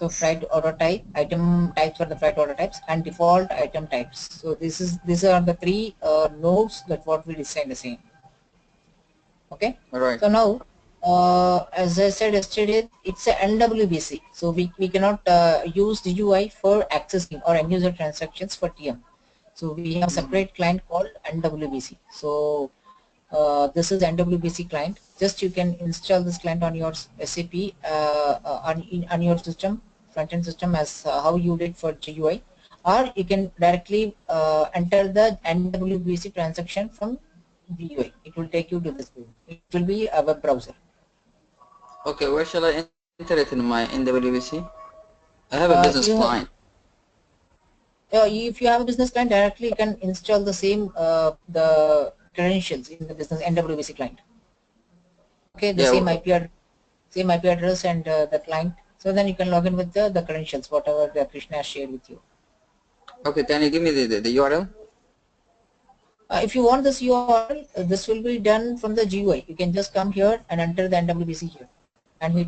So freight order type, item types for the freight order types, and default item types. So these are the three nodes that what we design the same. Okay. All right. So now, as I said yesterday, it's a NWBC. So we cannot use the UI for accessing or end user transactions for TM. So we have a separate client called NWBC. So this is NWBC client. Just you can install this client on your SAP on your system, front-end system, as how you did for GUI, or you can directly enter the NWBC transaction from GUI. It will take you to this page. It will be a web browser. Okay, where shall I enter it in my NWBC? I have a business client. If you have a business client, directly you can install the same the credentials in the business NWBC client. Okay, the Yeah. same IP address and the client. So then you can log in with the credentials, whatever the Krishna has shared with you. Okay, can you give me the URL? If you want this URL, this will be done from the GUI. You can just come here and enter the NWBC here, and it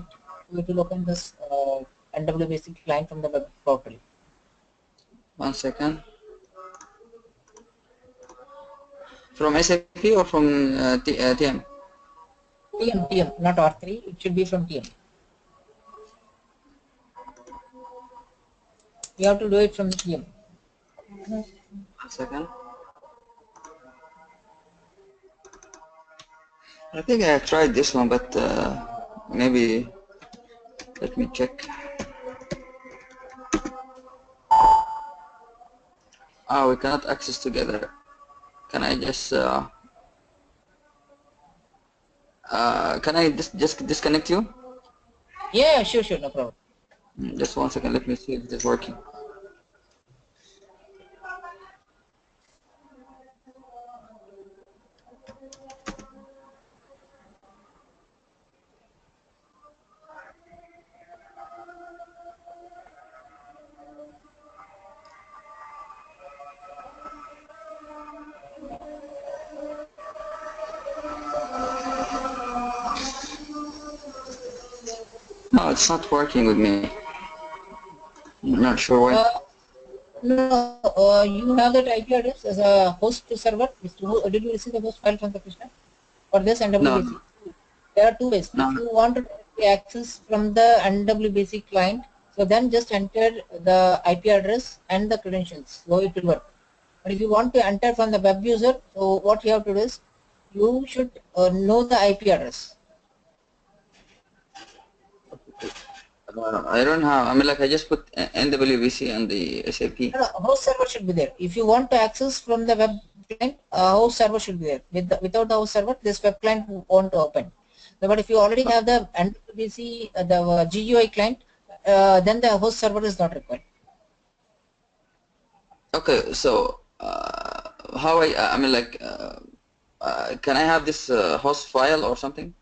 will open this NWBC client from the web portal. 1 second. From SAP or from TM? TM, not R3. It should be from TM. You have to do it from the TM. 1 second. I think I tried this one, but maybe let me check. Ah, we cannot access together. Can I just can I just disconnect you? Yeah, sure, no problem. Just 1 second. Let me see if it is working. No, it's not working with me. I'm not sure why. No, you have that IP address as a host to server. Did you receive the host file from the Krishna for this No, NWBC? There are two ways. no. If you want to access from the NWBC client, so then just enter the IP address and the credentials, so it will work. But if you want to enter from the web user, so what you have to do is you should know the IP address. I don't have. I mean, like I just put NWBC on the SAP. No, host server should be there. If you want to access from the web client, host server should be there. Without the host server, this web client won't open. But if you already have the NWBC, the GUI client, then the host server is not required. Okay, so how I mean, like can I have this host file or something?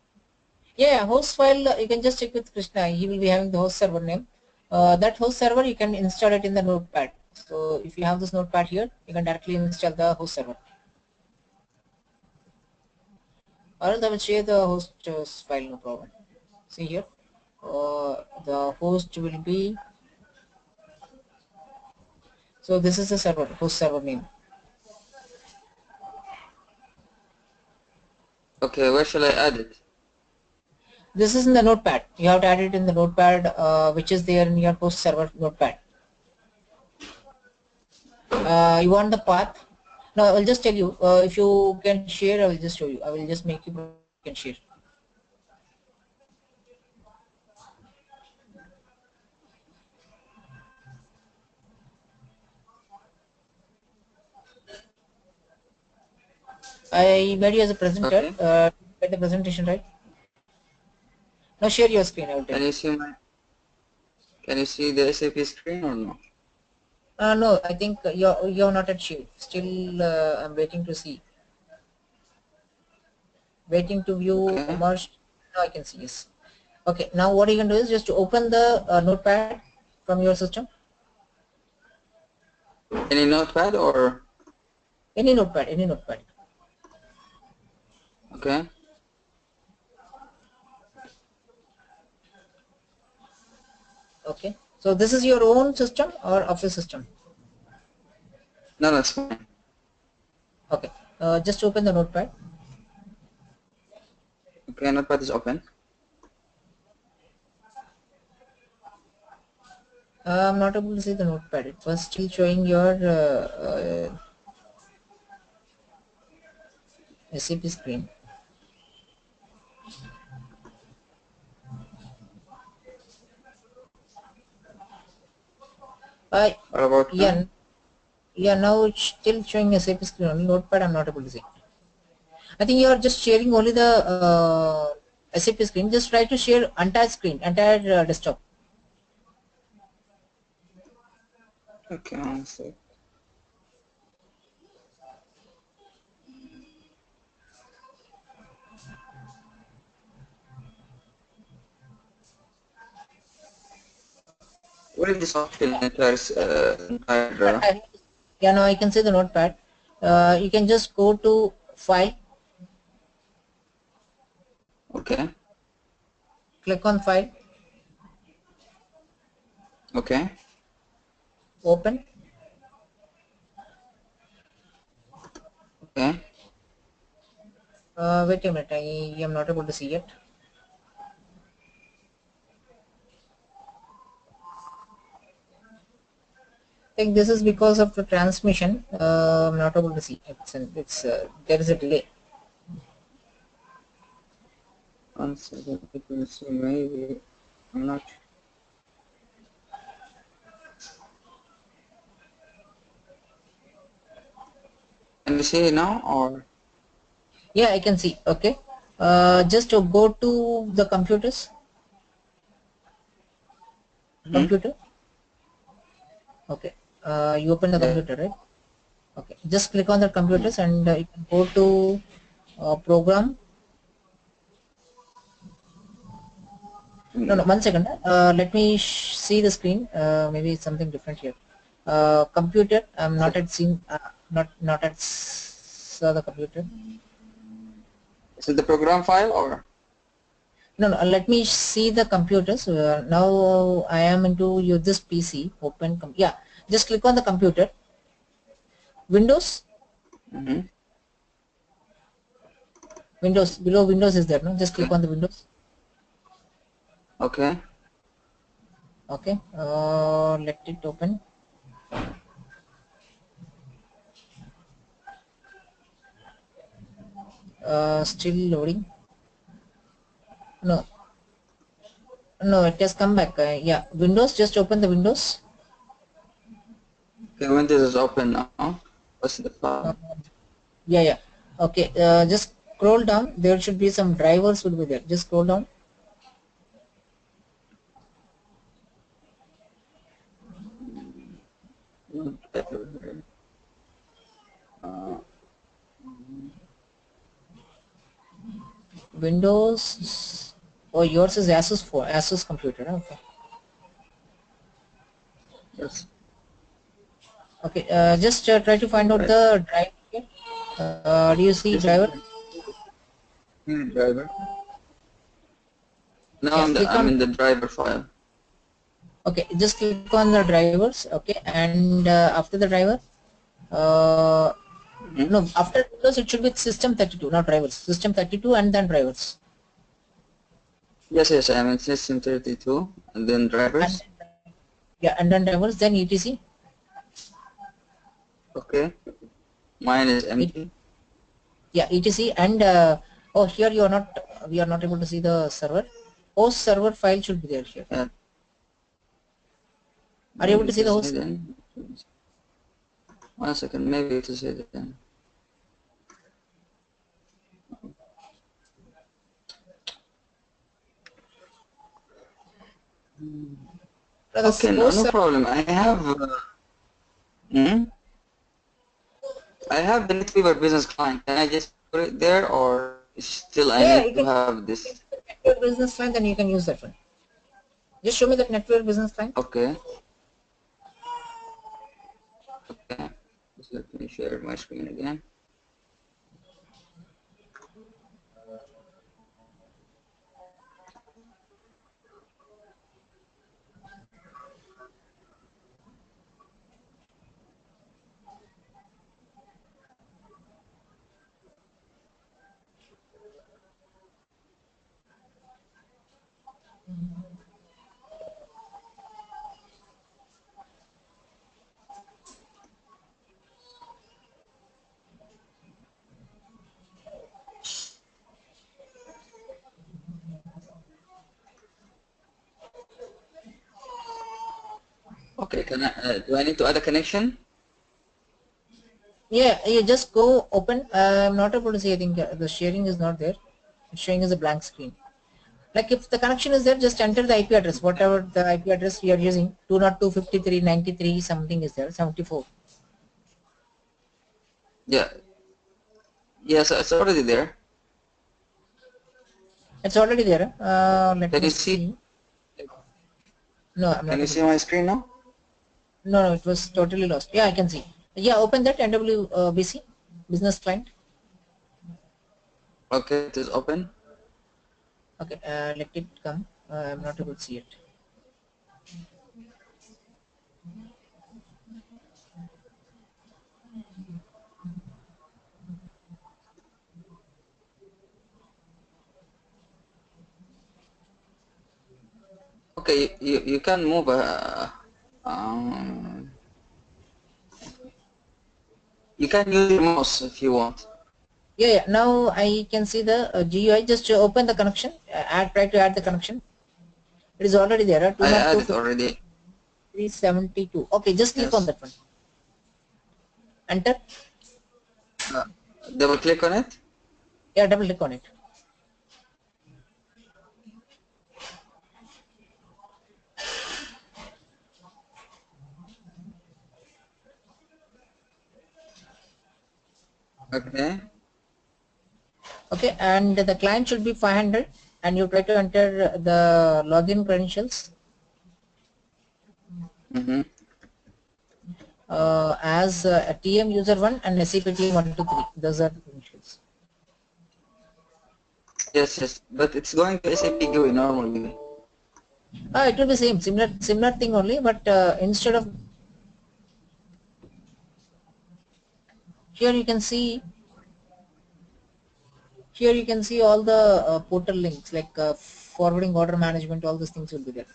Yeah, host file you can just check with Krishna. He will be having the host server name. That host server you can install it in the notepad. So if you have this notepad here, you can directly install the host server. Or else I will share the host file, no problem. See here, the host will be. So this is the server, host server name. Okay, where shall I add it? This is in the notepad. You have to add it in the notepad, which is there in your host server notepad. You want the path? No, I will just tell you. If you can share, I will just show you. I will just make you can share. I made you as a presenter. Okay. Get the presentation right. Now share your screen. I will tell Can you. you see my? Can you see the SAP screen or no? No, I think you're not at shared. Still, I'm waiting to see. Waiting to view Okay. merged. Now I can see, yes. Okay, now what you can do is just to open the notepad from your system. Any notepad or? Any notepad, any notepad. Okay. Okay. So this is your own system or office system? No, that's fine. Okay. Just open the notepad. Okay, Notepad is open. I'm not able to see the notepad. It was still showing your SAP screen. Uh, What about now? yeah, yeah. Now it's still showing SAP screen. Only notepad I'm not able to see. I think you are just sharing only the SAP screen. Just try to share entire screen, entire desktop. Okay, one sec. What is this option? Entire. Yeah, now I can see the notepad. You can just go to file, Okay. click on file, Okay. open. Okay. Wait a minute, I am not able to see it. I think this is because of the transmission. I'm not able to see. There is a delay. One second. Let me see. Maybe I'm not. Can you see it now or? Yeah, I can see. Okay. Just to go to the computers. Hmm. Computer. Okay. You open the Yeah. computer, right? Okay. Just click on the computers and you can go to program. No, no, Mm. 1 second. Let me see the screen. Maybe it's something different here. Computer. I'm not at seen. Not at saw the computer. Is it the program file or? No, no. Let me see the computers. Now I am into this PC. Open. Yeah. Just click on the computer. Windows. Mm-hmm. Windows. Below Windows is there. No. Just Okay. click on the Windows. Okay. Okay. Let it open. Still loading. No. No, it has come back. Yeah. Windows. Just open the Windows. Okay. Windows is open now. What's the Uh, file? yeah, yeah. Okay. Just scroll down. There should be some drivers will be there. Just scroll down. Uh, Windows. Oh, yours is Asus for Asus computer. Okay. yes. Okay. Just try to find out Right. the driver here. Do you see This is driver? the driver. Now Yeah. Click I'm on. in the driver file. Okay. Just click on the drivers. Okay. And after the driver, uh, Mm-hmm. no, after Windows it should be System 32, not drivers. System 32 and then drivers. Yes, yes, I'm in system 32 and then And drivers. yeah, and then drivers, then etc. Okay. Mine is It, empty. yeah, etc. And oh, here you are not. We are not able to see the server. Host server file should be there here. Yeah, Are you able maybe to it see the is host? hidden. 1 second, maybe it is hidden. The Okay, no, host no server. problem. Hmm? I have the NetWeaver business client. Can I just put it there, or still I Yeah, need you to can. have If this? the network business line, then you can use that one. Just show me that network business line. Okay, okay. Just let me share my screen again. Okay, do I need to add a connection? Yeah, you just go open. I'm not able to see. I think the sharing is not there. It's showing as a blank screen. Like if the connection is there, just enter the IP address, whatever the IP address we are using. 202.53.93 something is there. 74. Yeah. Yes, it's already there. It's already there. Let Can me you see? see. No, I'm Can not you able see to my see. screen now? No, it was totally lost. Yeah, I can see. Yeah, open that NWBC business client. Okay, it is open. Okay, let it come. I'm not able to see it. Okay, you can move um, you can use your mouse if you want. Yeah. Now I can see the GUI. Just open the connection. Try to add the connection. It is already there. I added already. 202.53.72. Okay, just click on Yes. that one. Enter. Uh, Double click on it. Yeah, double click on it. Okay. Okay, and the client should be 500, and you try to enter the login credentials Mm-hmm. as a TM user 1 and SAP TM 123. Those are the credentials. Yes, yes, but it's going to SAP GUI normally. It will be similar thing only, but instead of here you can see all the portal links like forwarding order management. All these things will be there.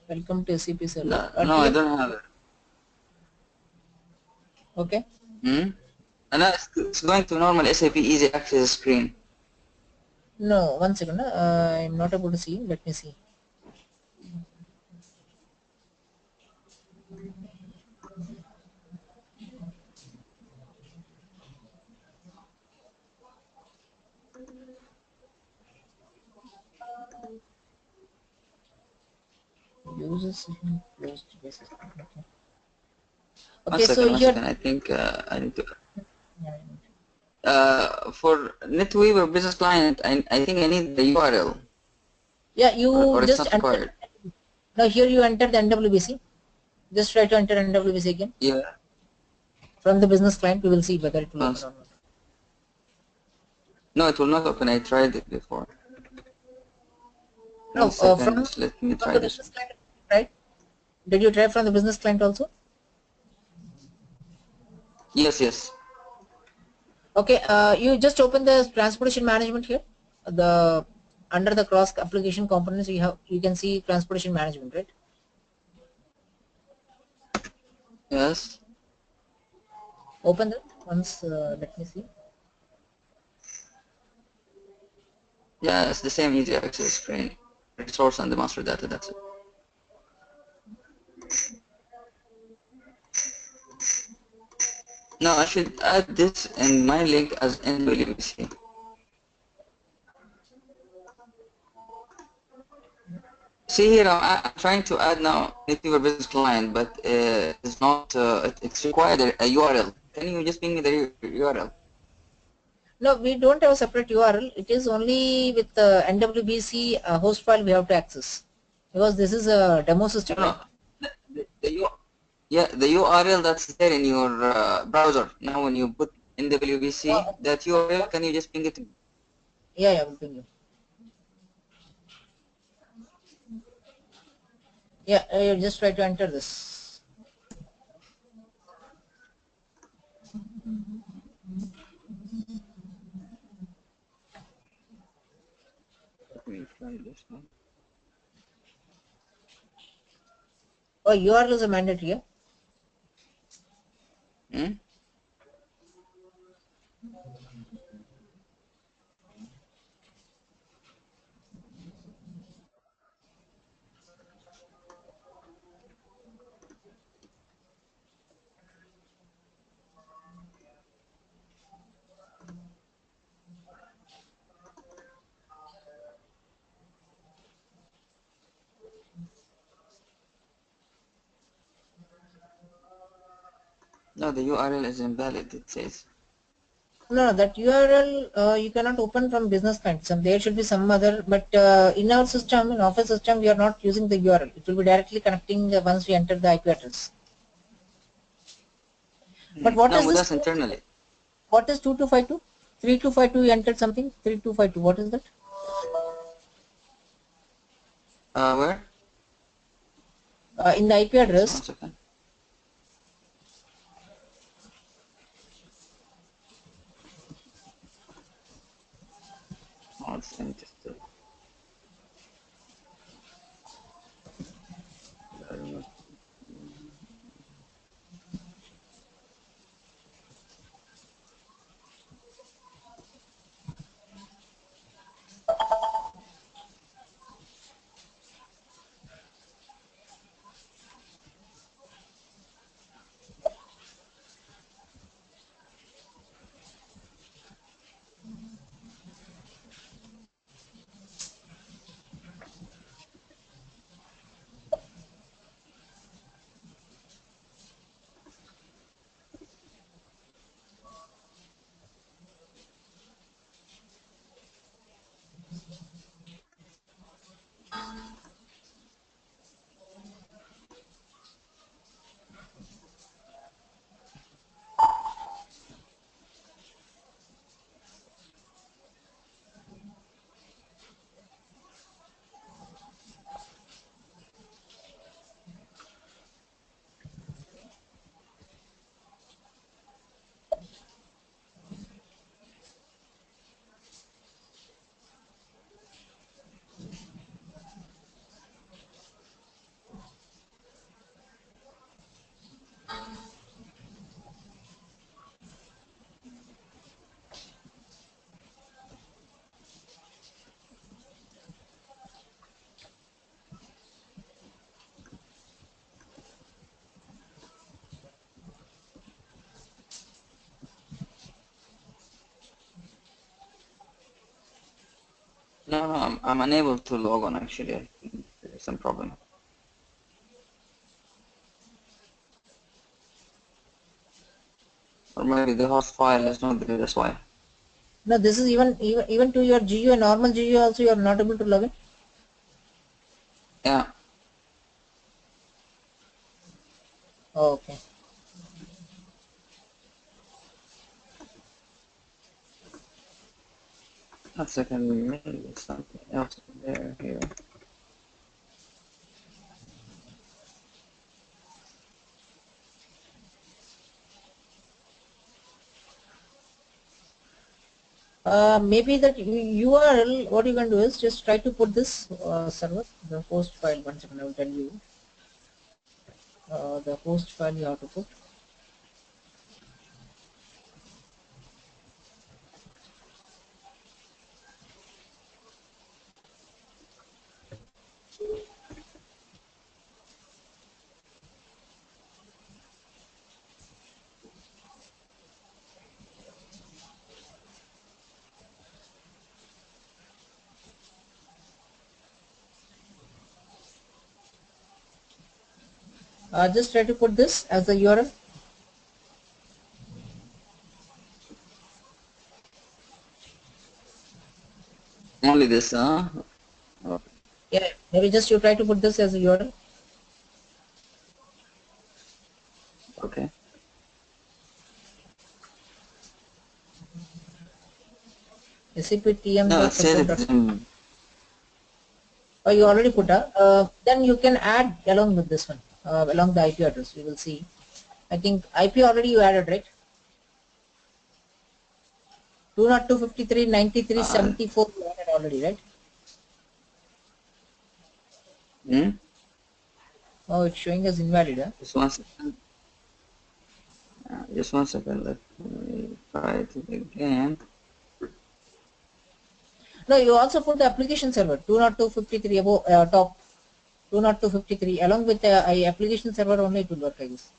Welcome to SAP server. No, no, I TM. don't have it. Okay. Hmm? And it's going to normal SAP Easy Access screen. No, one second. I'm not able to see. Let me see. Users closed basis. Okay. Okay. So One here. second. I think I need to. Yeah, For NetWeaver Business Client, I think I need the URL, yeah, you or it's just not enter. required. Now here you enter the NWBC. Just try to enter NWBC again. Yeah. From the business client, we will see whether it will open Once. or not. No, it will not open. I tried it before. No, 1 second. Let me from try the this. business client, right? Did you try from the business client also? Yes, yes. Okay, you just open the transportation management here. The under the cross application components, you can see transportation management, right? Yes. Open that once. Let me see. Yeah, it's the same Easy Access screen. Resource and the master data. That's it. No, I should add this in my link as NWBC. See here, I'm trying to add now NetWeaver Business Client, but it's not. It's required a URL. Can you just ping me the URL? No, we don't have a separate URL. It is only with the NWBC host file we have to access because this is a demo system, No, right? no. Yeah, the URL that's there in your browser. Now, when you put NWBC, Oh, that URL, can you just ping it to me? yeah, yeah, we'll ping you. Yeah, you just try to enter this. Let me try this one. Oh, URL is a mandatory. Yeah? Hmm? No, the URL is invalid, it says. No, that URL you cannot open from business client. There should be some other, but in our system, in Office system, we are not using the URL. It will be directly connecting once we enter the IP address. But what No, is with this? us internally. What is 2252? 3252 you entered something? 3252, what is that? Where? In the IP Just one address. second. Oh, it's interesting. No, no, I'm unable to log on actually. I think there's some problem. Or maybe the host file is not there, that's why. No, this is even to your GUI, normal GUI also you are not able to log in. Yeah. Okay. A second, maybe something else there here. Maybe that URL, what you can do is just try to put this server, the host file. One second, I will tell you. The host file you have to put. Just try to put this as the URL. Only this, huh? Oh, Yeah, maybe just you try to put this as a URL. okay. No, it said scptm.support. it's in, Oh, you already put then you can add along with this one, along the IP address. You will see. I think IP already you added, right? 202.53.93.74 you added already, right? hmm? Oh, it's showing as invalid. Huh? Just one second. Just one second. Let me try it again. No, you also put the application server 202.53 above top 202.53 along with the application server only it will work, I guess.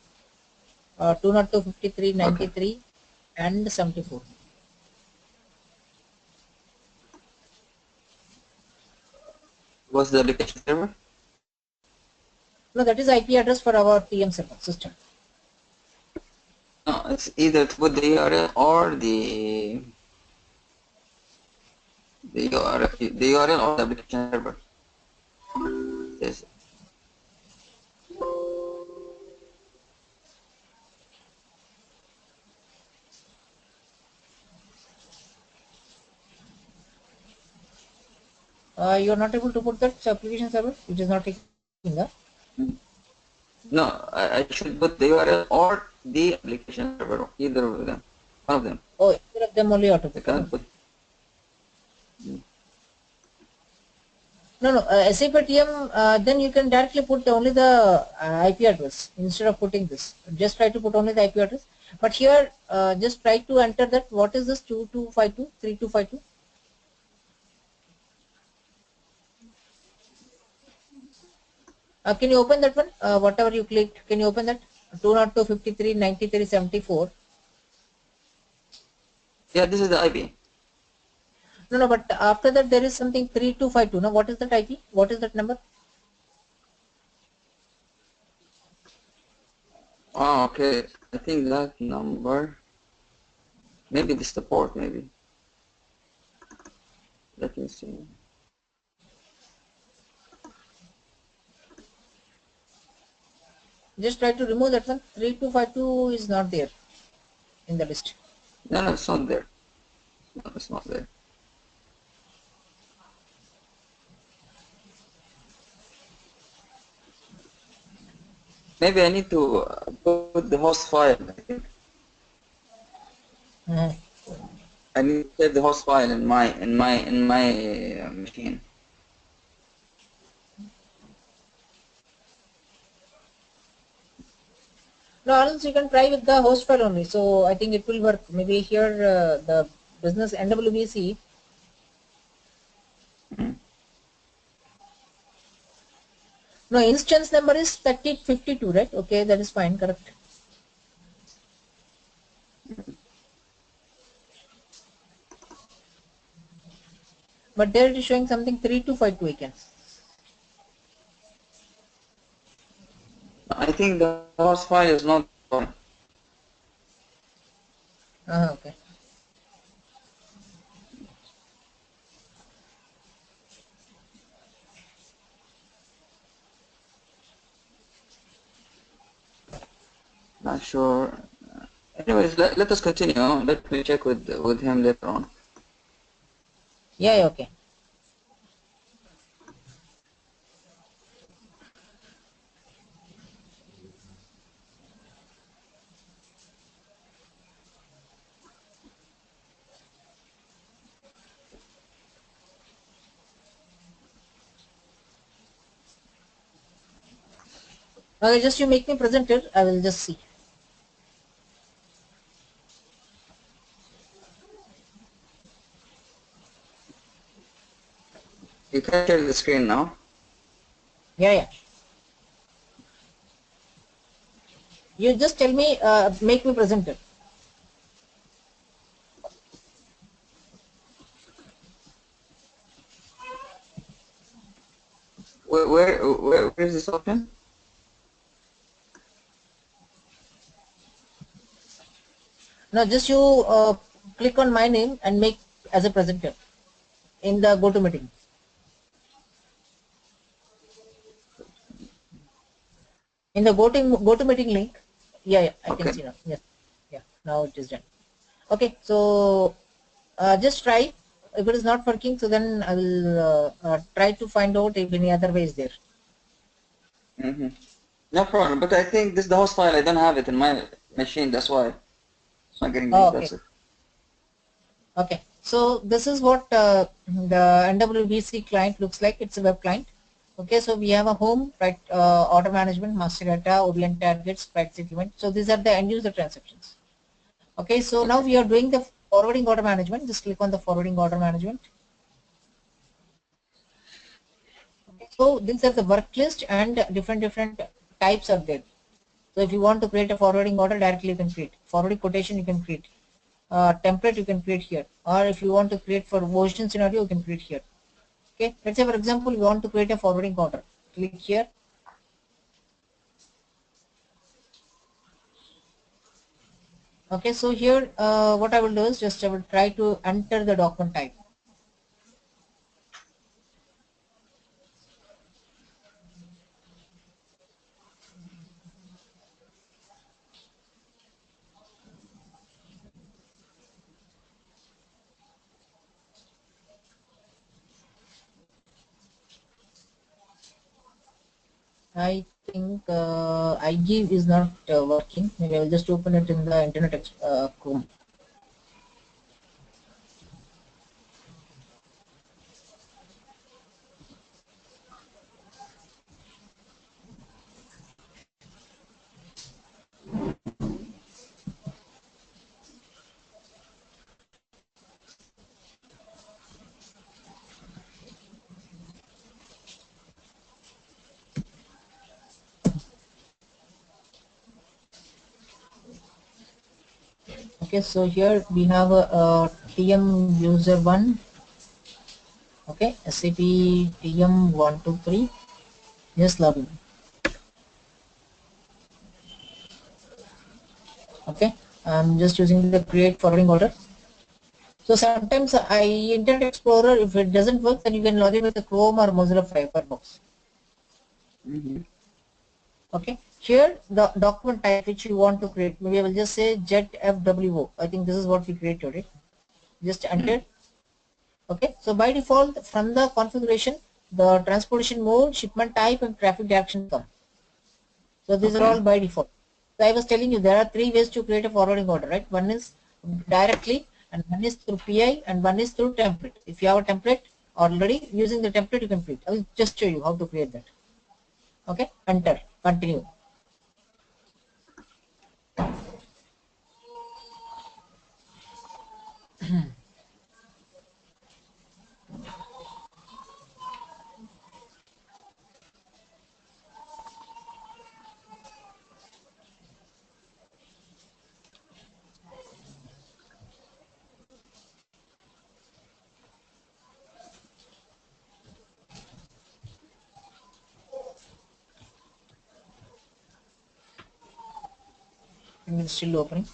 202.53.93 Okay. and 74. What's the application server? No, that is IP address for our TM server system. It's either to put the URL or the URL or the application server. Yes. You're not able to put that application server, which is not taking the. No, I should put the URL or the application server, either of them, one of them. Oh, either of them only auto I put. can't put. No, no, SAP TM, then you can directly put only the IP address instead of putting this. Just try to put only the IP address. But here, just try to enter that. What is this 2252, 3252? Can you open that one? Whatever you clicked, can you open that? 202, 53, 93, 74. Yeah, this is the IP. No, no, but after that there is something 3252. Now, what is that IP? What is that number? Oh, okay. I think that number. Maybe this is the port. Maybe. Let me see. Just try to remove that one. 3252 is not there in the list. No, no, it's not there. No, it's not there. Maybe I need to put the host file. I think Mhm. I need to save the host file in my machine. No, or else you can try with the host file only. So I think it will work. Maybe here the business NWBC. Mm. No, instance number is 3052, right? Okay, that is fine, correct. But there it is showing something 3252 again. I think the host file is not fine. Okay. Not sure. Anyways, let us continue. Let me check with him later on. Yeah, yeah, okay. Okay, just you make me presenter. I will just see. You can share the screen now. Yeah, yeah. You just tell me, make me presenter. Where is this option? Now just you click on my name and make as a presenter in the GoToMeeting. In the GoToMeeting link. Yeah, yeah, I can Okay. see now. Yes. Yeah, now it is done. Okay, so just try. If it is not working, so then I will try to find out if any other way is there. Mm-hmm. No problem. But I think this is the host file. I don't have it in my machine. That's why it's not getting Oh, linked. okay. That's it. Okay. So this is what the NWBC client looks like. It's a web client. Okay, so we have a home, right? Order management, master data, OBN targets, price settlement. So these are the end user transactions. Okay, so now Okay. we are doing the forwarding order management. Just click on the forwarding order management. Okay, so these are the work list and different types are there. So if you want to create a forwarding order, directly you can create. Forwarding quotation you can create. Template you can create here. Or if you want to create for motion scenario, you can create here. Okay, let's say for example, we want to create a forwarding order. Click here. Okay, so here what I will do is just I will try to enter the document type. I think iGive is not working. Maybe I will just open it in the Internet Chrome. Okay, so here we have a TM user one. Okay, SAP TM 123. Just login. Okay, I'm just using the create forwarding order. So sometimes Internet Explorer, if it doesn't work, then you can log in with the Chrome or Mozilla Firefox. Okay, here the document type which you want to create, maybe I will just say JetFWO. I think this is what we created, right? Just enter. Okay, so by default from the configuration, the transportation mode, shipment type, and traffic direction come. So these are all by default. So I was telling you there are three ways to create a forwarding order, right? One is directly, and one is through PI, and one is through template. If you have a template already, using the template you can create. I will just show you how to create that. Okay, enter, continue. It's still opening.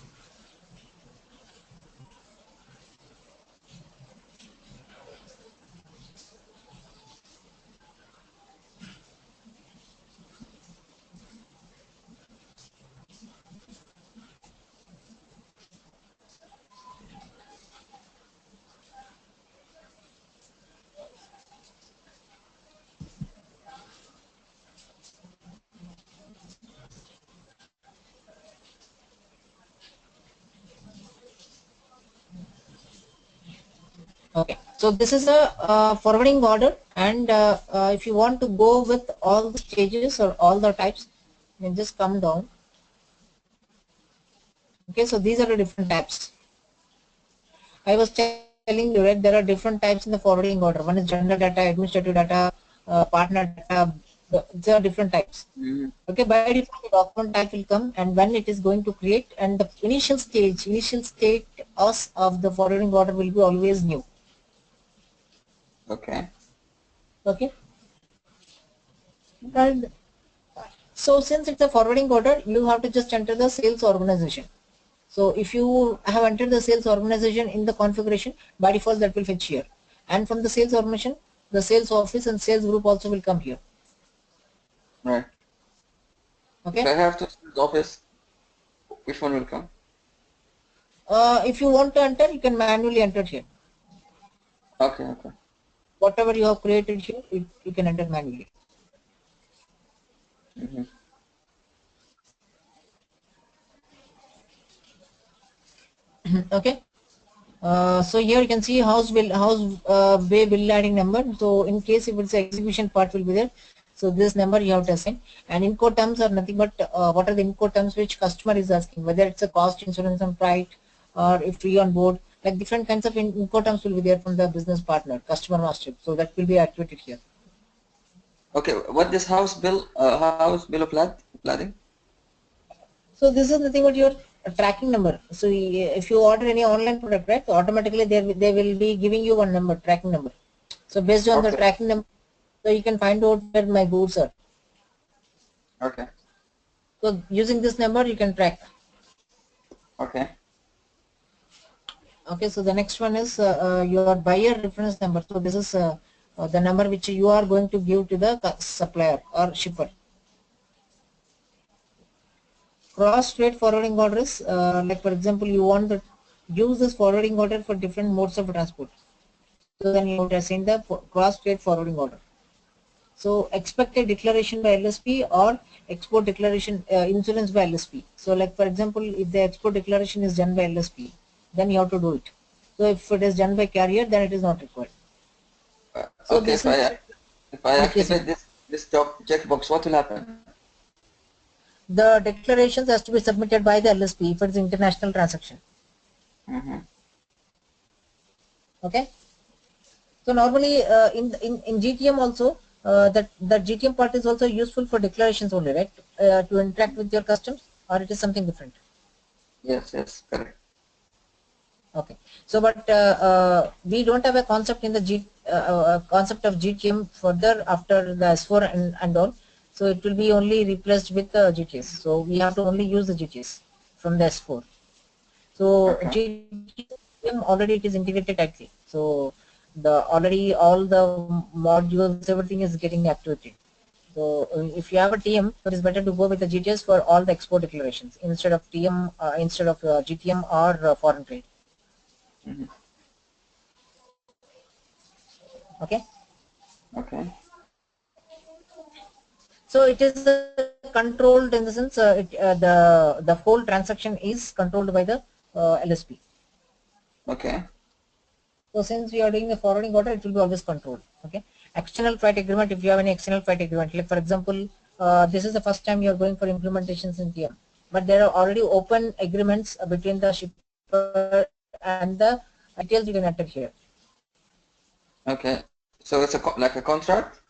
Okay, so this is a forwarding order, and if you want to go with all the stages or all the types, you can just come down. Okay, so these are the different types. I was telling you, right, there are different types in the forwarding order. One is general data, administrative data, partner data. There are different types. Okay, by default the document type will come, and when it is going to create, and the initial state of the forwarding order will be always new. Okay. Okay, and so since it's a forwarding order, you have to just enter the sales organization. So if you have entered the sales organization in the configuration, by default that will fetch here. And from the sales organization, the sales office and sales group also will come here. Right. Okay. If I have to the office, which one will come? If you want to enter, you can manually enter here. Okay, okay. Whatever you have created here, you can enter manually. Okay. So here you can see house bay bill adding number. So in case if it's execution part will be there. So this number you have to assign, and Incoterms are nothing but what are the Incoterms which customer is asking, whether it's a cost, insurance and freight, or if free on board, like different kinds of Incoterms will be there from the business partner, customer master. So that will be activated here. Okay, what this house bill of lading? So this is nothing but your tracking number. So if you order any online product, right, so automatically they will be giving you one number, tracking number. So based on the tracking number, so you can find out where my goods are. Okay. So using this number, you can track. Okay. Okay, so the next one is your buyer reference number. So this is the number which you are going to give to the supplier or shipper. Cross freight forwarding orders, like for example, you want to use this forwarding order for different modes of transport. So then you have to assign the cross freight forwarding order. So expected declaration by LSP or export declaration insurance by LSP. So like for example, if the export declaration is done by LSP, then you have to do it. So if it is done by carrier, then it is not required. So Okay, this is if I yes, activate this checkbox, what will happen? the declarations has to be submitted by the LSP if it is international transaction. Mm-hmm. Okay. So normally in GTM also that GTM part is also useful for declarations only, right? To interact with your customs, or it is something different. Yes, correct. Okay. So but we don't have a concept in the concept of GTM further after the S4 and all. So it will be only replaced with the GTS. So we have to only use the GTS from the S4. So Okay. GTM already it is integrated tightly. So the already all the modules, everything is getting activated. So if you have a TM, it is better to go with the GTS for all the export declarations instead of TM, instead of GTM or foreign trade. Mm-hmm. Okay. Okay. So it is controlled in the sense the whole transaction is controlled by the LSP. Okay. So since we are doing the forwarding order, it will be always controlled. Okay. External freight agreement. If you have any external freight agreement, like for example, this is the first time you are going for implementations in TM, but there are already open agreements between the shipper and the details you can enter here. Okay. So it's like a contract?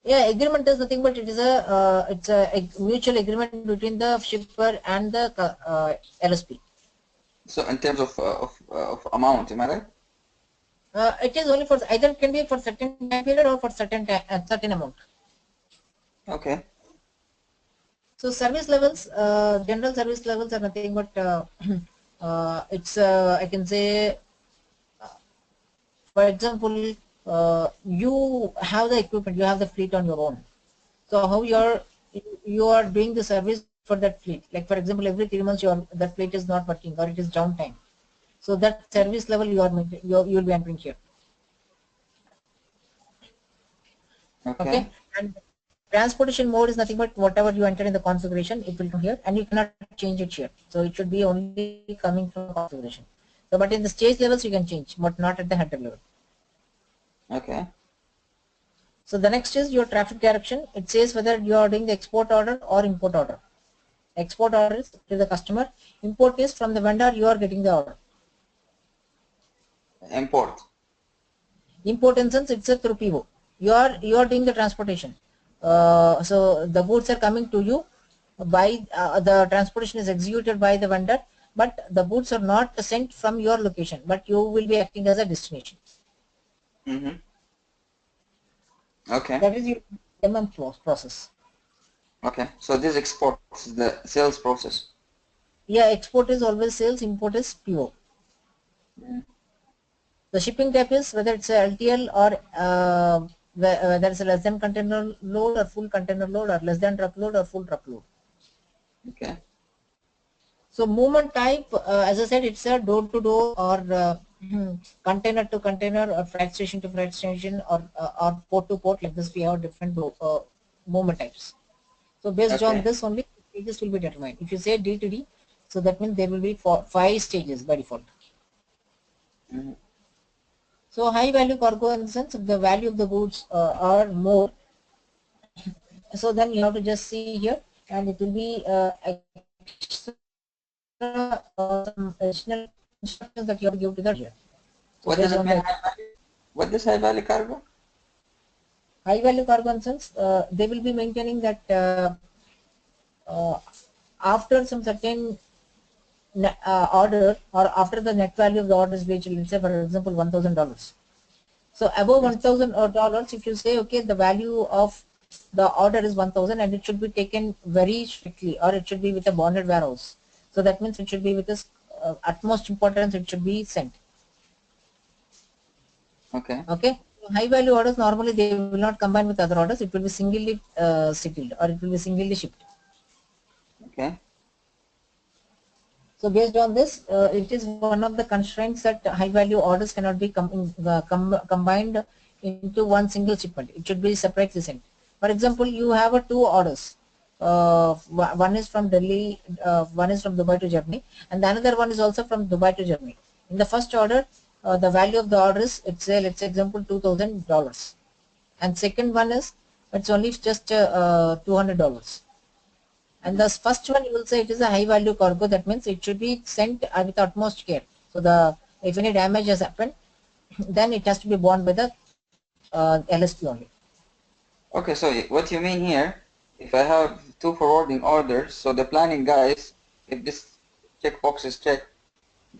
Yeah, agreement is nothing but it is it's a mutual agreement between the shipper and the LSP. So in terms of amount, am I right? It is only for either it can be for certain time period or for certain amount. Okay. So service levels, general service levels are nothing but it's I can say, for example, you have the equipment, you have the fleet on your own. So how you are doing the service for that fleet? Like for example, every 3 months that fleet is not working or it is downtime. So that service level you will be entering here. Okay, Okay. and transportation mode is nothing but whatever you enter in the configuration, it will come here, and you cannot change it here. So it should be only coming from configuration. So but in the stage levels you can change, but not at the header level. Okay. So the next is your traffic direction. It says whether you are doing the export order or import order. Export order is to the customer. Import is from the vendor, you are getting the order. Import. Import in sense it's a through PO. You are doing the transportation. So the goods are coming to you by the transportation is executed by the vendor, but the goods are not sent from your location, but you will be acting as a destination. Mm-hmm. Okay. That is your process. Okay. So this export is the sales process. Yeah, export is always sales, import is PO. Mm. The shipping type is whether it's a LTL or whether it's a less than container load or full container load or less than truckload or full truckload. Okay. So movement type, as I said, it's a door to door or container to container or freight station to freight station or port to port. Like this, we have different movement types. So based on Okay. this only, stages will be determined. If you say D to D, so that means there will be 5 stages by default. Mm-hmm. So high value cargo in the sense if the value of the goods are more, so then you have to just see here, and it will be some additional instructions that you have to give to the here. So What does based it on mean, the high value? What does high value cargo? high value cargo in sense, they will be maintaining that uh, after some certain order or after the net value of the order is reached, let's say for example $1,000. So above Yes. $1,000, if you say okay, the value of the order is 1,000 and it should be taken very strictly, or it should be with a bonded warehouse. So that means it should be with this utmost importance, it should be sent. Okay. Okay. High value orders normally they will not combine with other orders. It will be singly settled or it will be singly shipped. Okay. So based on this, it is one of the constraints that high value orders cannot be combined into one single shipment. It should be separately sent. For example, you have two orders. One is from Delhi, one is from Dubai to Germany, and the another one is also from Dubai to Germany. In the first order, the value of the order is, let's say example, $2,000, and second one is it's only just $200. And the first one, you will say it is a high value cargo. That means it should be sent with utmost care. So the if any damage has happened, then it has to be borne by the LSP only. Okay, so what you mean here, if I have two forwarding orders, so the planning guys, if this checkbox is checked,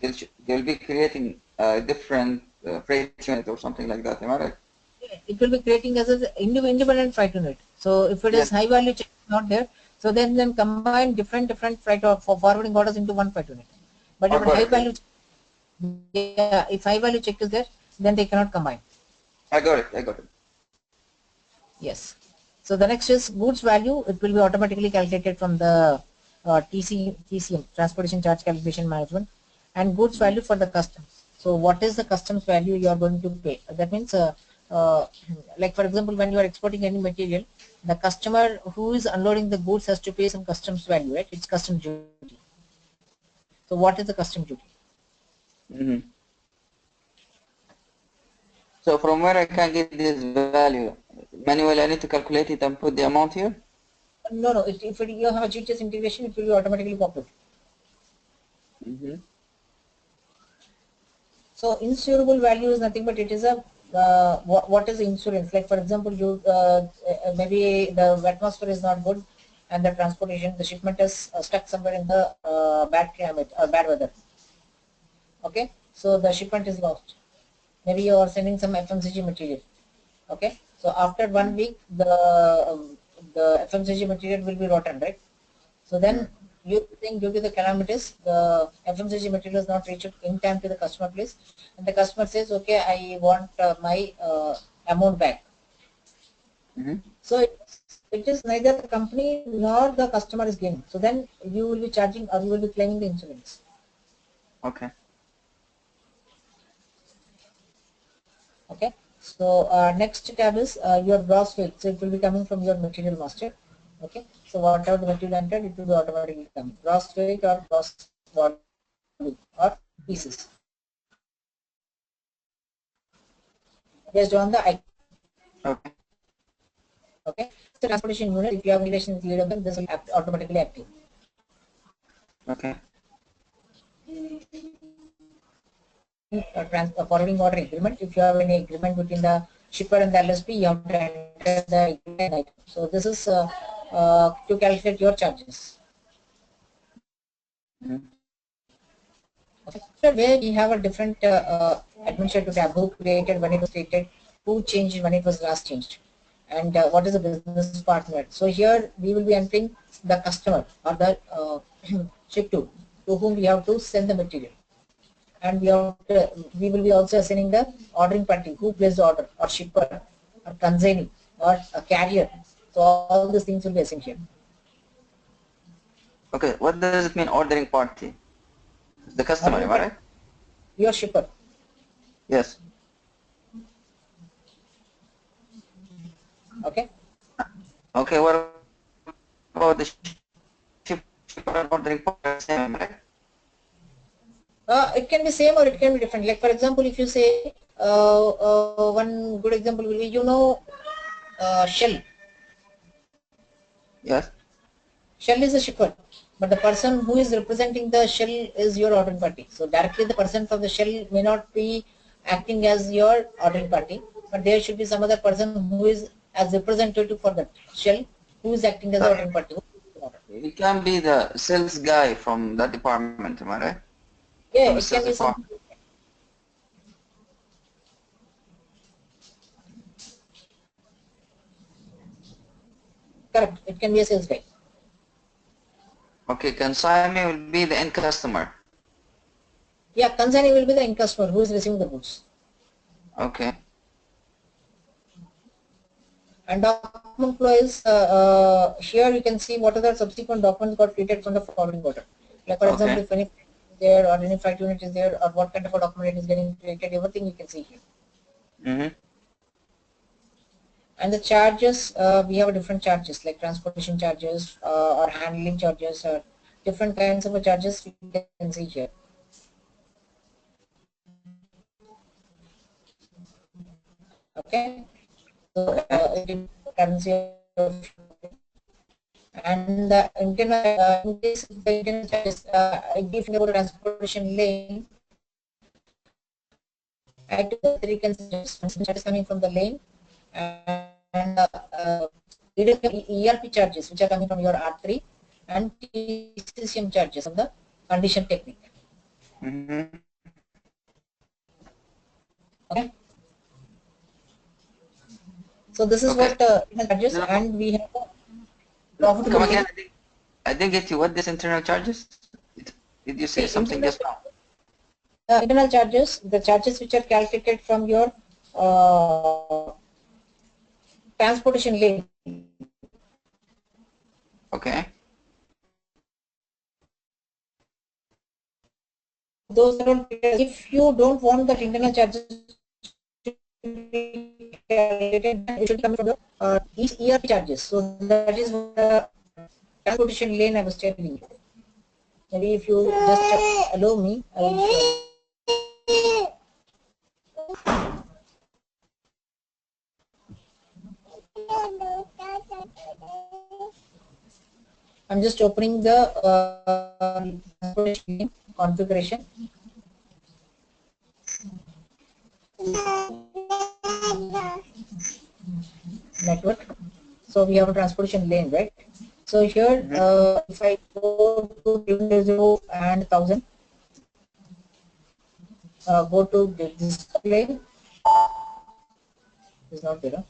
they'll be creating a different freight unit or something like that, am I right? It will be creating as an independent freight unit. So if it is Yes. high value check not there, so then combine different freight or for forwarding orders into one freight unit. But if high value, if high value check is there, then they cannot combine. I got it. Yes. So the next is goods value. It will be automatically calculated from the TCM, Transportation Charge Calculation Management, and goods value for the customs. So what is the customs value you are going to pay? That means, like for example, when you are exporting any material, the customer who is unloading the goods has to pay some customs value, right? It's customs duty. So what is the customs duty? Mm-hmm. So from where I can get this value? Manually, I need to calculate it and put the amount here? No. If you have a GTS integration, it will be automatically populated. Mm-hmm. So insurable value is nothing but it is a what is insurance? Like for example, you maybe the atmosphere is not good, and the transportation, the shipment is stuck somewhere in the bad climate or bad weather. Okay, so the shipment is lost. Maybe you are sending some FMCG material. Okay, so after 1 week, the FMCG material will be rotten, right? So then you think due to the calamities, the FMCG material is not reached in time to the customer place, and the customer says, okay, I want my amount back. Mm-hmm. So it is neither the company nor the customer is gaining. So then you will be charging or you will be claiming the insurance. Okay. Okay. So next tab is your gross weight. So it will be coming from your material master. Okay. So whatever the material entered, it will be automatically come. Gross weight or gross volume or pieces based on the item. Okay. Okay. So transportation unit, if you have relation with EWM, this will automatically active. Okay. Forwarding order agreement. If you have any agreement between the shipper and the LSP, you have to enter the agreement item. So this is to calculate your charges. Mm-hmm. Okay. So where we have a different administrative tab, who created when it was created, who changed when it was last changed, and what is the business partner. So here we will be entering the customer or the ship to whom we have to send the material. And we will be also assigning the ordering party, who placed the order, or shipper, or consignee, or a carrier. So all these things will be assigned here. Okay, what does it mean ordering party? The customer, Ordering am I party, right? your shipper. Yes. Okay. Okay, what about the shipper and ordering party, same, right? It can be same or it can be different. Like for example, if you say one good example will be, Shell. Yes. Shell is a shipper, but the person who is representing the Shell is your ordering party. So directly the person from the Shell may not be acting as your ordering party, but there should be some other person who is as representative for the Shell, who is acting as the ordering party. It can be the sales guy from that department, am I right? Yeah, From the it can sales be some. department. Correct. It can be a sales guy. Okay, consignee will be the end customer. Yeah, consignee will be the end customer who is receiving the goods. Okay. And document flow is here you can see what are the subsequent documents got created from the following order. Like for example, Okay. if any is there or any flight unit is there or what kind of a document is getting created, everything you can see here. Mm-hmm. And the charges, we have different charges like transportation charges or handling charges or different kinds of charges we can see here. Okay, so Okay. currency of, and the internal in case the internal charges if you go to transportation lane, I took the three charges coming from the lane and ERP charges which are coming from your R3 and TCCM charges from the condition technique. Mm-hmm. Okay. So this is Okay. what charges, No, and we have come again. profitability. I didn't get you. What this internal charges? Did you say See, something just now? internal charges, the charges which are calculated from your transportation lane. Okay. Those are, if you don't want that internal charges to be calculated, then it should come from the each ERP charges. So that is the transportation lane I was telling you. Maybe if you just allow me, I will show you. I'm just opening the transportation configuration network. So we have a transportation lane, right? So here, Mm-hmm. if I go to 0 and 1000, go to this lane, is not there. Huh?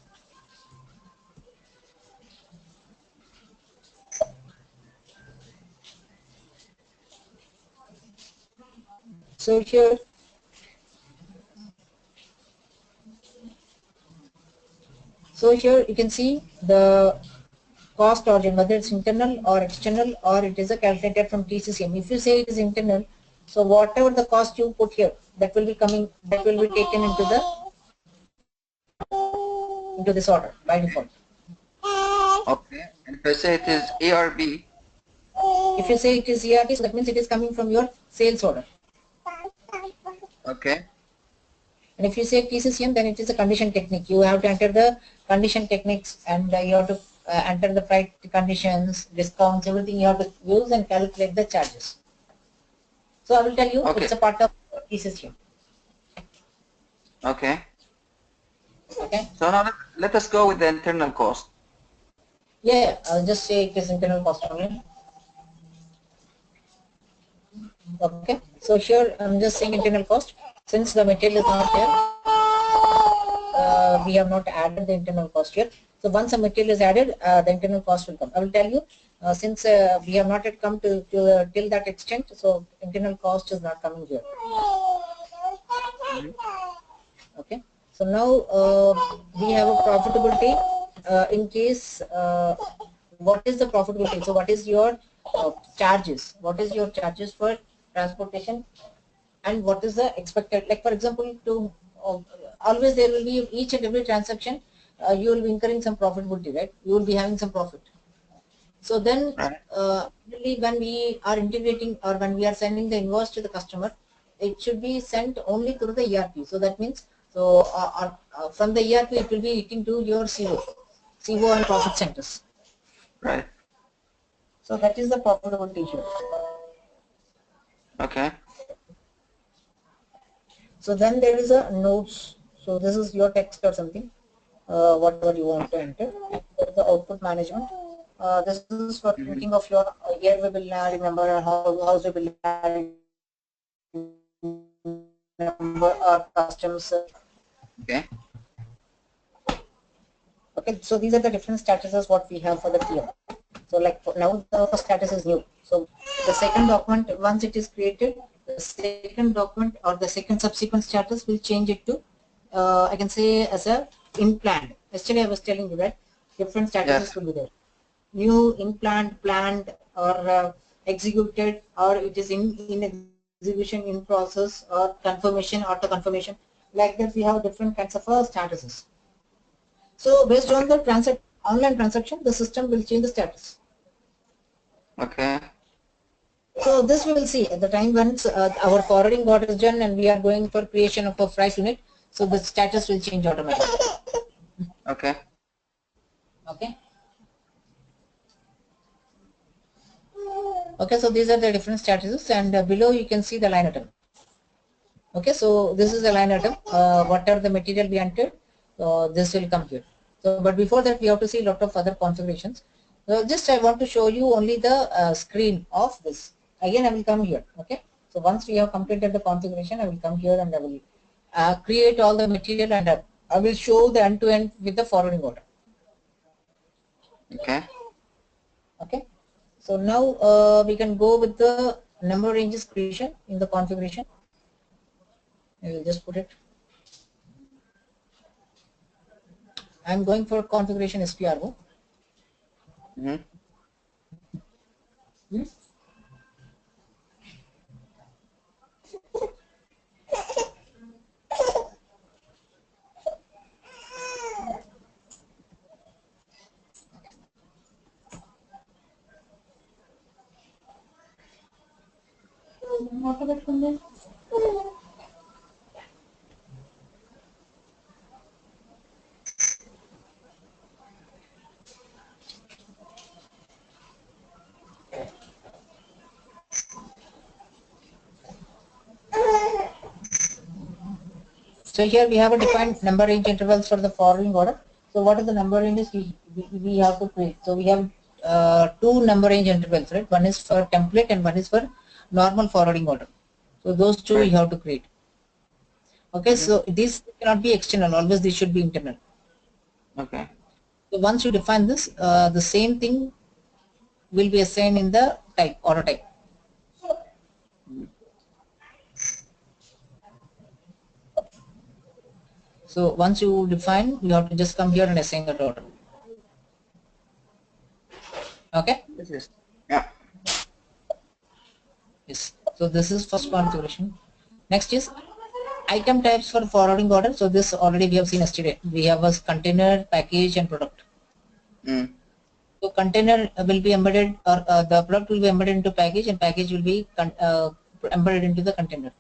So here, you can see the cost origin, whether it's internal or external or it is a calculated from TCCM. If you say it is internal, so whatever the cost you put here, that will be coming, that will be taken into this order by default. Okay. And if I say it is ARB. If you say it is ERT, so that means it is coming from your sales order. Okay. And if you say TCCM, then it is a condition technique. You have to enter the condition techniques and you have to enter the price conditions, discounts, everything you have to use and calculate the charges. So I will tell you, Okay. it's a part of TCCM. Okay. Okay. So now let us go with the internal cost. Yeah, I'll just say it is internal cost only. Okay. So here I'm just saying internal cost. Since the material is not there, we have not added the internal cost here. So once a material is added, the internal cost will come. I will tell you, since we have not yet come to till that extent, so internal cost is not coming here. Mm-hmm. Okay. So now we have a profitability. In case, what is the profitability? So what is your charges? What is your charges for transportation? And what is the expected, like for example, to always there will be each and every transaction you will be incurring some profitability, right? You will be having some profit. So then Right. really when we are integrating or when we are sending the invoice to the customer, it should be sent only through the ERP. So that means, so from the ERP it will be hitting to your CO and profit centers. Right. So that is the profitability here. Okay. So then there is a notes. So this is your text or something, whatever you want to enter. There is the output management. This is for Mm-hmm. thinking of your year we will remember or house we will number or customs. Okay. Okay, so these are the different statuses what we have for the TM. So like now the first status is new. So the second document, once it is created, the second document or the second subsequent status will change it to, I can say as a in planned. Yesterday I was telling you that different statuses Yes. will be there. New, in planned, or executed, or it is in execution, in process, or confirmation, auto confirmation. Like that, we have different kinds of statuses. So based on the online transaction, the system will change the status. Okay. So this we will see at the time when our forwarding order is done and we are going for creation of a price unit. So the status will change automatically. Okay. Okay. Okay, so these are the different statuses, and below you can see the line item. Okay, so this is the line item. Whatever the material we entered, this will come here. So, but before that, we have to see a lot of other configurations. So, just I want to show you only the screen of this. Again, I will come here. Okay, so once we have completed the configuration, I will come here and I will create all the material, and I will show the end-to-end with the forwarding order. Okay. Okay, so now we can go with the number ranges creation in the configuration. I will just put it. I'm going for configuration SPRO. Mm-hmm. Hmm? So here we have a defined number range intervals for the forwarding order. So what are the number ranges we have to create? So we have two number range intervals, right? One is for template and one is for normal forwarding order. So those two we Right. have to create. Okay, Mm-hmm. so these cannot be external, always they should be internal. Okay. So once you define this, the same thing will be assigned in the type, order type. Mm-hmm. So once you define, you have to just come here and assign that order. Okay. This is, yeah. Yes. So this is first configuration. Next is item types for forwarding order. So this already we have seen yesterday. We have a container, package, and product. Mm. So container will be embedded, or the product will be embedded into package, and package will be embedded into the container.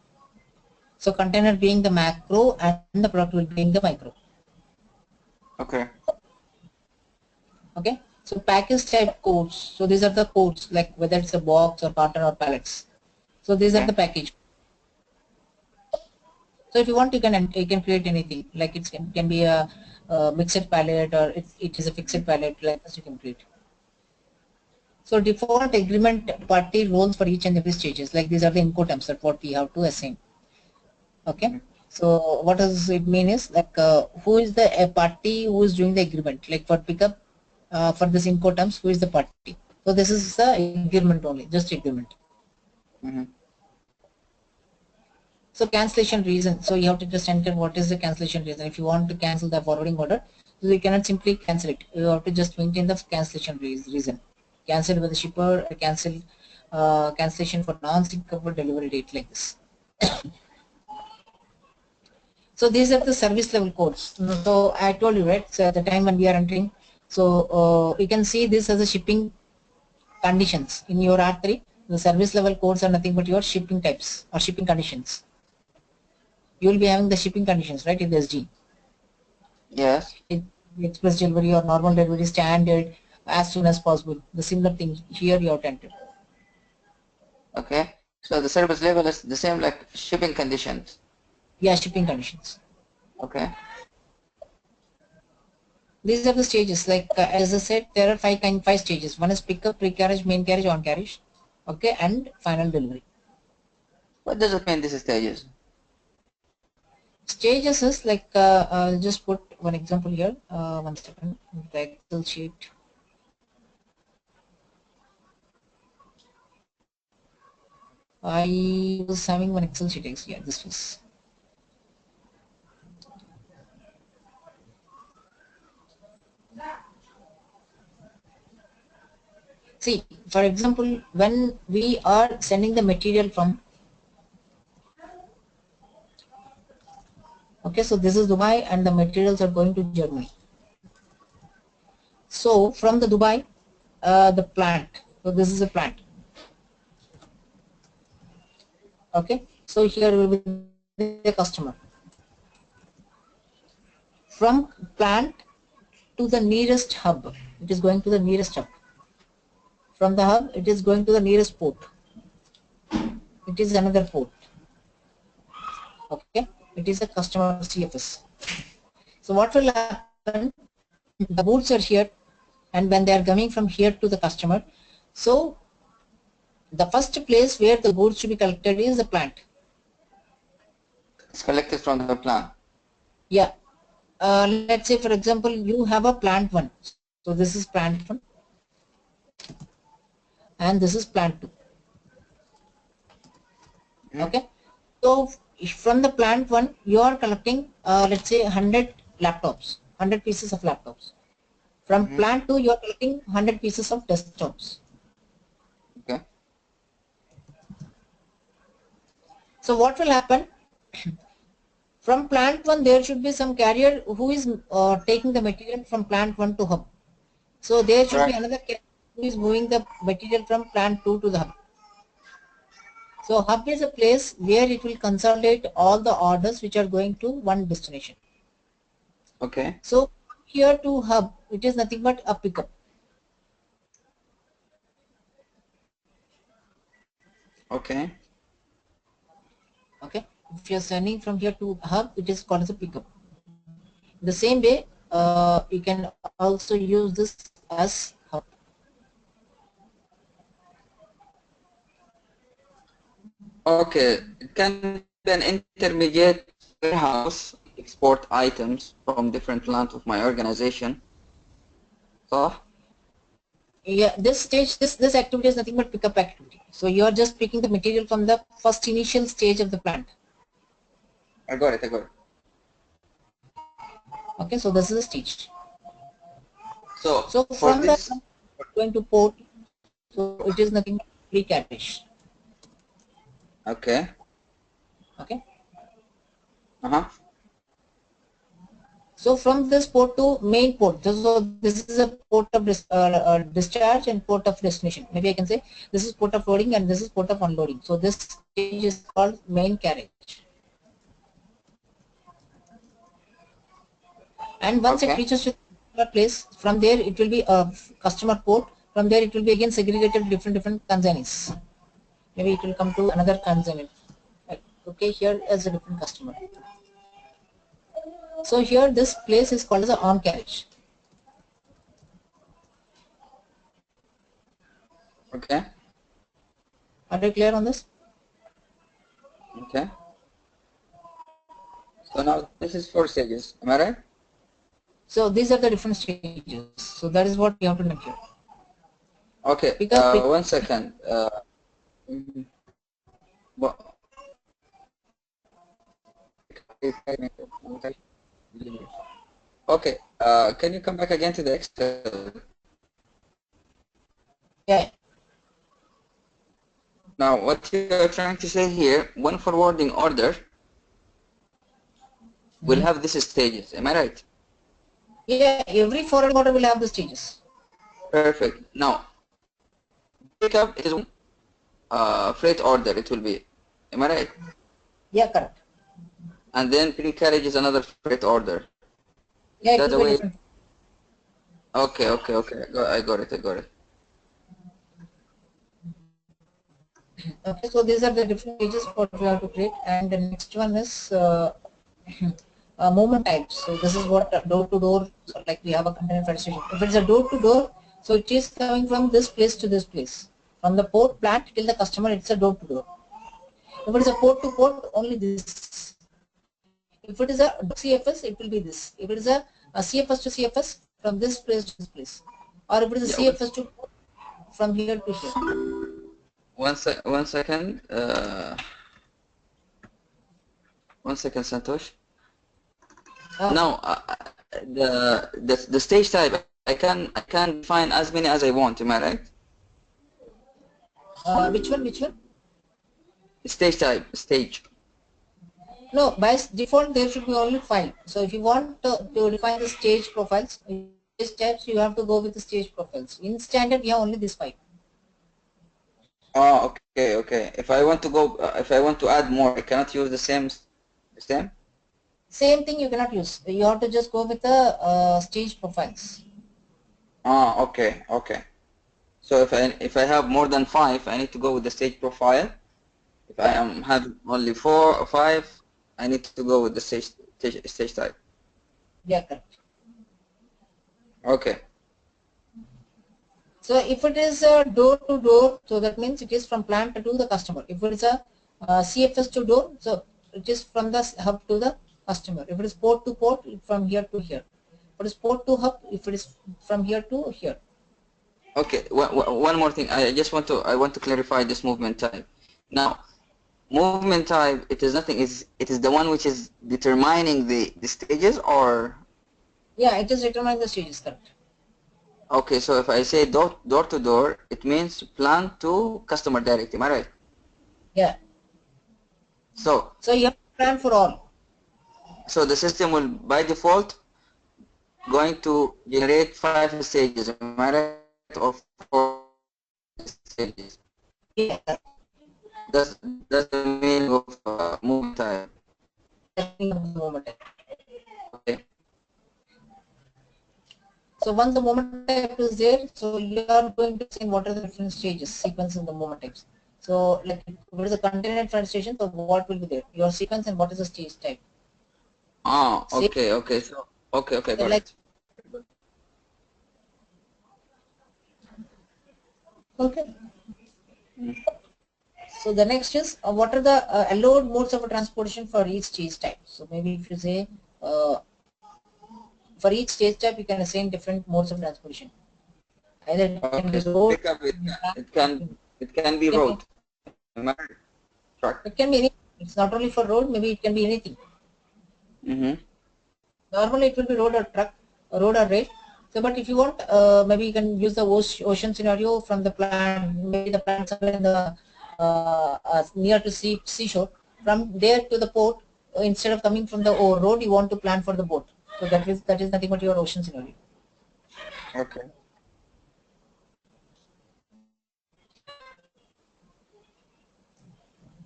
So container being the macro, and the product will be in the micro. Okay. Okay. So package type codes. So these are the codes, like whether it's a box or carton or pallets. So these are Okay. the package. So if you want, you can create anything, like it can be a mixed palette, or it is a fixed palette, like this you can create. So default agreement party roles for each and every stages, like these are the incoterms that what we have to assign. Okay. Mm-hmm. So what does it mean is, like who is the party who is doing the agreement, like for pickup for this incoterms, who is the party. So this is the agreement only, just agreement. Mm-hmm. So cancellation reason. So you have to just enter what is the cancellation reason. If you want to cancel the forwarding order, so you cannot simply cancel it. You have to just maintain the cancellation reason. Cancelled by the shipper, cancellation for non-syncable delivery date, like this. So these are the service level codes. So I told you, right? So at the time when we are entering, so you can see this as a shipping conditions in your R3. The service level codes are nothing but your shipping types or shipping conditions. You will be having the shipping conditions, right, in the SG. Yes. Express delivery or normal delivery, standard, as soon as possible. The similar thing here you have to enter. Okay. So the service level is the same like shipping conditions. Yeah, shipping conditions. Okay. These are the stages. Like as I said, there are five stages. One is pickup, pre-carriage, main carriage, on carriage. Okay, and final delivery. What does it mean, these stages? Stages is like I'll just put one example here. One second. The Excel sheet. I was having one Excel sheet. Yeah, this was. See, for example, when we are sending the material from, okay, so this is Dubai and the materials are going to Germany. So from the Dubai, the plant, so this is a plant. Okay, so here will be the customer. From plant to the nearest hub, it is going to the nearest hub. From the hub, it is going to the nearest port. It is another port. Okay, it is a customer CFS. So what will happen? The goods are here, and when they are coming from here to the customer, so the first place where the goods should be collected is the plant. It's collected from the plant. Yeah. Let's say, for example, you have a plant 1. So this is plant 1 and this is plant 2. Okay. So from the plant 1, you are collecting, let's say 100 laptops, 100 pieces of laptops. From plant 2, you are collecting 100 pieces of desktops. Okay. So what will happen? From plant 1, there should be some carrier who is taking the material from plant 1 to hub. So there should be another carrier who is moving the material from plant 2 to the hub. So hub is a place where it will consolidate all the orders which are going to one destination. Okay. So here to hub, it is nothing but a pickup. Okay. Okay. If you are sending from here to hub, it is called as a pickup. The same way, you can also use this as hub. Okay. It can be an intermediate warehouse, export items from different plants of my organization. So, Yeah, this stage, this activity is nothing but pickup activity. So you are just picking the material from the first initial stage of the plant. I got it. Okay, so this is a stage. So So for from this, the going to port, so it is nothing but pre-carriage. okay. Okay. Uh-huh. So from this port to main port, so this is a port of discharge and port of destination. Maybe I can say this is port of loading and this is port of unloading. So this stage is called main carriage. And once it reaches to the place, from there it will be a customer port. From there it will be again segregated different consignees. Maybe it will come to another consignee. Okay, here is a different customer. So here this place is called as a on carriage. Okay. Are you clear on this? Okay. So now this is 4 stages. Am I right? So these are the different stages. So that is what you have to know here. Okay. Because 1 second. Okay. Can you come back again to the Excel? yeah. Now, what you're trying to say here, one forwarding order will have these stages. Am I right? Yeah, every forward order will have the stages. Perfect. Now, pickup is one freight order. It will be. Am I right? Yeah, correct. And then pre-carriage is another freight order. Yeah, That's it the will be way. different. Okay. I got it. Okay, so these are the different pages what we have to create, and the next one is movement types. So this is what door to door. So like we have a container freight station. If it's a door to door, so it is coming from this place to this place. From the port plant till the customer, it's a door to door. If it is a port to port, only this. If it is a CFS, it will be this. If it is a CFS to CFS, from this place to this place, or if it is a Yeah. CFS to from here to here. One second. One second, Santosh. Now, the stage type, I can define as many as I want. Am I right? Which one? Which one? Stage type, stage. No, by default there should be only 5. So if you want to define the stage profiles, stage types, you have to go with the stage profiles. In standard, we have only these 5. Oh, okay, okay. If I want to go, if I want to add more, I cannot use the same. Same thing you cannot use. You have to just go with the stage profiles. Ah, okay, okay. So if I have more than 5, I need to go with the stage profile. If I am having only 4 or 5, I need to go with the stage type. Yeah, correct. Okay. So if it is a door to door, so that means it is from plant to the customer. If it is a CFS to door, so it is from the hub to the customer. If it is port to port, from here to here. If it is port to hub, if it is from here to here. Okay. One more thing. I want to clarify this movement type. Now, movement type, it is nothing. It is the one which is determining the stages, or Yeah, it is determining the stages, correct. okay. So if I say door to door, it means plant to customer direct. Am I right? Yeah. So you have to plan for all. so the system will by default going to generate 5 stages. Am I right? Or 4 stages. Yeah. That's that's the meaning of movement type. Moment. Okay. So once the moment type is there, so you are going to see what are the different stages, sequence in the moment types. So like what is the container translation, so what will be there? Your sequence and what is the stage type. Ah, okay, okay. So okay, okay, got Like, it. okay. So the next is what are the allowed modes of transportation for each stage type. So maybe if you say for each stage type you can assign different modes of transportation. Either it can Okay, be so road, pick up it can be road. Am I right? Truck. it can be anything. It's not only for road, maybe it can be anything. Mm-hmm. Normally it will be road or truck, road or rail. So, but if you want, maybe you can use the ocean scenario from the plant, maybe the plant somewhere in the near to seashore. From there to the port, instead of coming from the road, you want to plan for the boat. So that is nothing but your ocean scenario. Okay.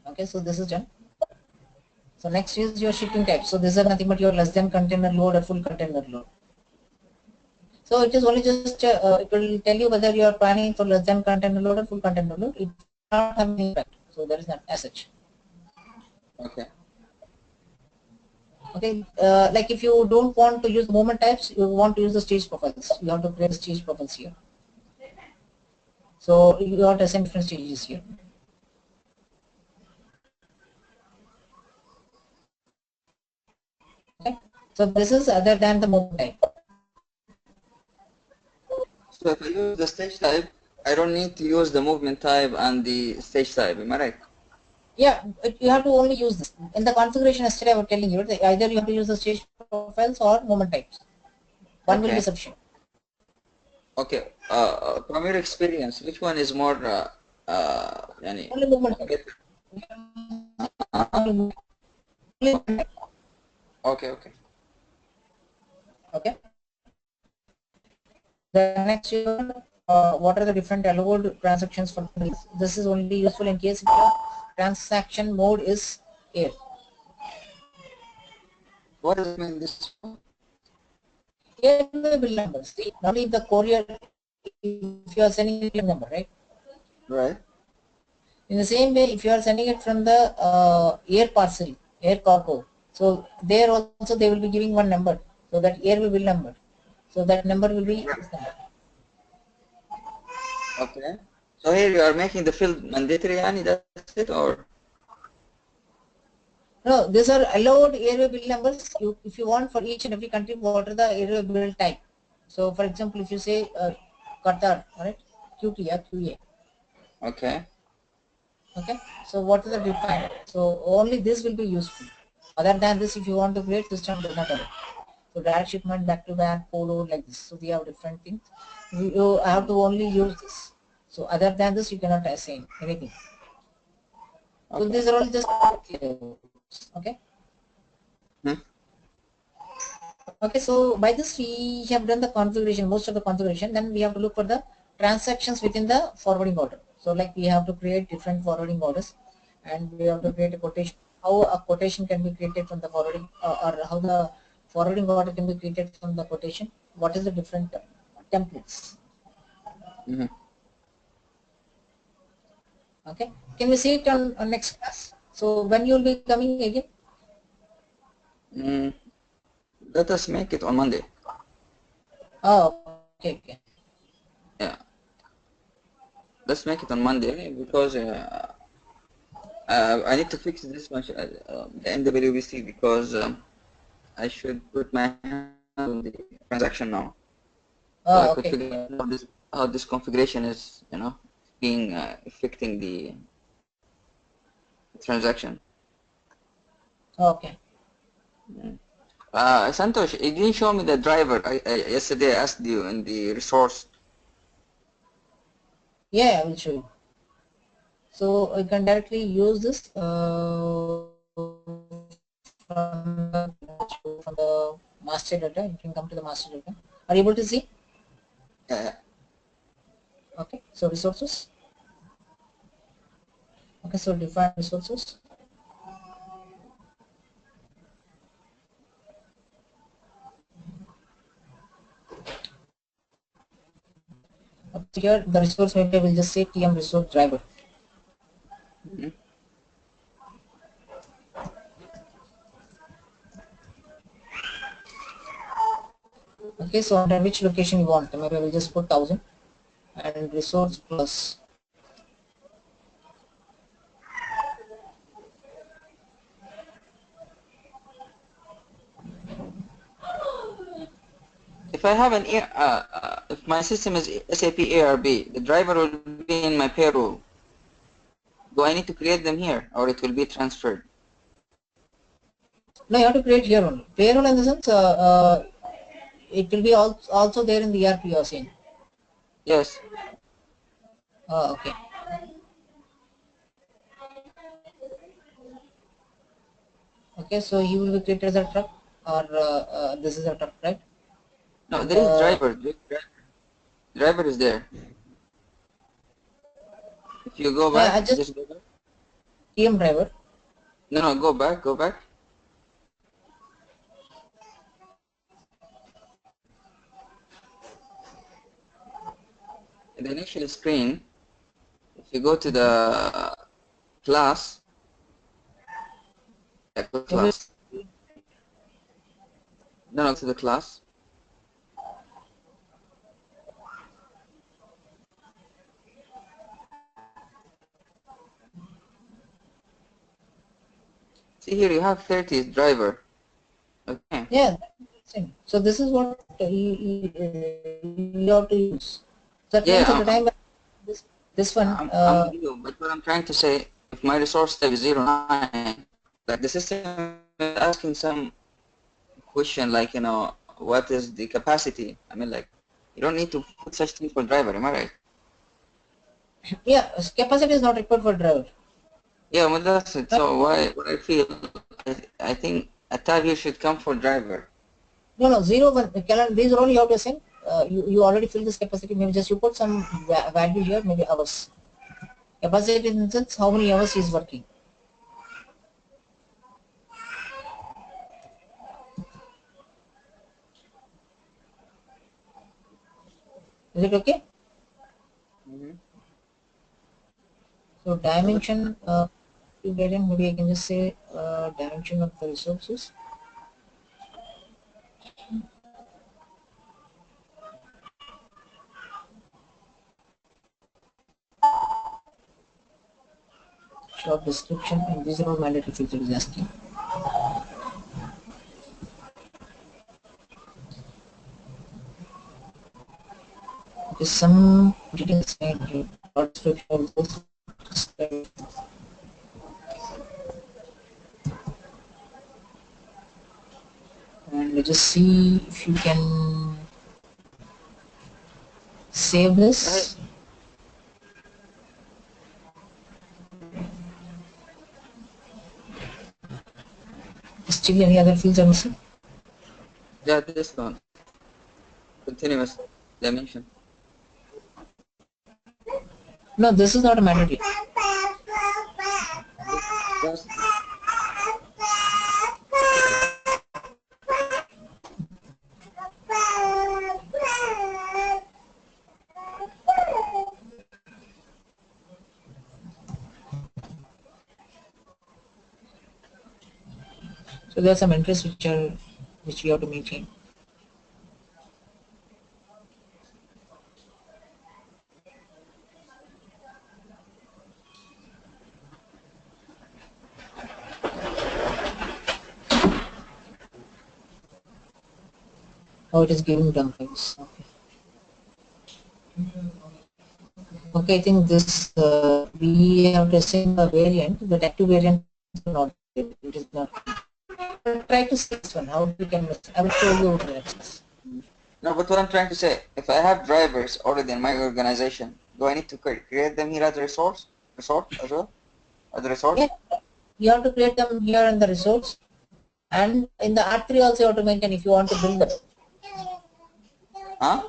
Okay, so this is done. So next is your shipping type. So these are nothing but your less than container load or full container load. So it is only just it will tell you whether you are planning for less than container load or full container load. It will not have any impact. So there is not as such. Okay. Okay, like if you don't want to use moment types, you want to use the stage profiles. You have to create the stage profiles here. So you have to assign different stages here. Okay, so this is other than the moment type. So if I use the stage type, I don't need to use the movement type and the stage type. Am I right? Yeah, you have to only use this. In the configuration yesterday I was telling you, either you have to use the stage profiles or moment types. One will be Okay. sufficient. Okay. From your experience, which one is more yani, Only moment type. better? Only movement type. Okay, okay. Okay. The next year, what are the different allowed transactions for this is only useful in case if your transaction mode is air. What does it mean this one? Air bill number. See, normally the courier, if you are sending a number, right? Right. In the same way, if you are sending it from the air parcel, air cargo, so there also they will be giving one number. So that air will be number. So that number will be this number. Okay. So here you are making the field mandatory, yani that's it, or? No, these are allowed airway bill numbers. If you want for each and every country, what are the airway bill type? So, for example, if you say Qatar, right? QT, QA. Okay. Okay, so what is the defined? So only this will be useful. Other than this, if you want to create, system does not allow. So direct shipment, back to back, polo, like this. So we have different things. You have to only use this. So other than this, you cannot assign anything. So Okay. these are all just okay. Hmm? Okay, so by this we have done the configuration, most of the configuration. Then we have to look for the transactions within the forwarding order. So like we have to create different forwarding orders, and we have to create a quotation. How a quotation can be created from the forwarding, or how the forwarding order can be created from the quotation. What is the different templates? Mm-hmm. Okay, can we see it on next class? So when you will be coming again? Mm, let us make it on Monday. Oh, okay, okay. Yeah, let's make it on Monday because I need to fix this much the MWBC because I should put my hand on the transaction now, so I Oh, could okay, figure out how this configuration is, being affecting the transaction. okay. Santosh, it didn't show me the driver. Yesterday I asked you in the resource. Yeah, I will show you. So I can directly use this from the master data. You can come to the master data. Are you able to see? Uh, Okay. So resources. Okay. So define resources. Up here, the resource maybe I will just say TM resource driver. mhm. Okay. So under which location you want? Maybe I will just put 1000 and resource plus. If I have if my system is SAP ARB, the driver will be in my payroll. Do I need to create them here, or it will be transferred? No, you have to create here only. Payroll in the sense, it will be also there in the ERP you are saying. Yes. Okay. Okay, so he will be created as a truck, or this is a truck, right? No, And there is driver. Driver is there. If you go I back, just just go back. TM driver. No, no, go back, go back. In the initial screen, if you go to the class, Maybe class. No, no, to the class. See here, you have 30 driver. Okay. yeah. Same. So this is what you have to use. So that means at Yeah, the time when this one, I'm with you. But what I'm trying to say, if my resource type is 09, like the system is asking some question like, what is the capacity? I mean, like, you don't need to put such thing for driver. Am I right? yeah, capacity is not required for driver. Yeah, well, that's it. Right? So what I feel, I think a tag here should come for driver. No, no, 0, 1. These are all you have to assign. You already fill this capacity. Maybe just you put some value here, maybe hours. Capacity in the sense how many hours he is working. Is it okay? Mm-hmm. So dimension, to get in, maybe I can just say dimension of the resources. Short description, and these are all mandatory features asking. Okay, some details made here. Short description of this And we just see if you can save this. Still any other fields are missing? Yeah, this one. Continuous dimension. No, this is not a mandatory. Just, So there are some interests which we have to maintain. Oh, it is giving dump files. Okay. Okay, I think this we have testing a variant, but active variant is not there. It is not. Try to see this one. How we can. I will show you the next. no, but what I'm trying to say, if I have drivers already in my organization, do I need to create them here as a resource as well? As a resource? Yeah, you have to create them here in the resource, and in the R3 also you have to maintain if you want to build them. Huh?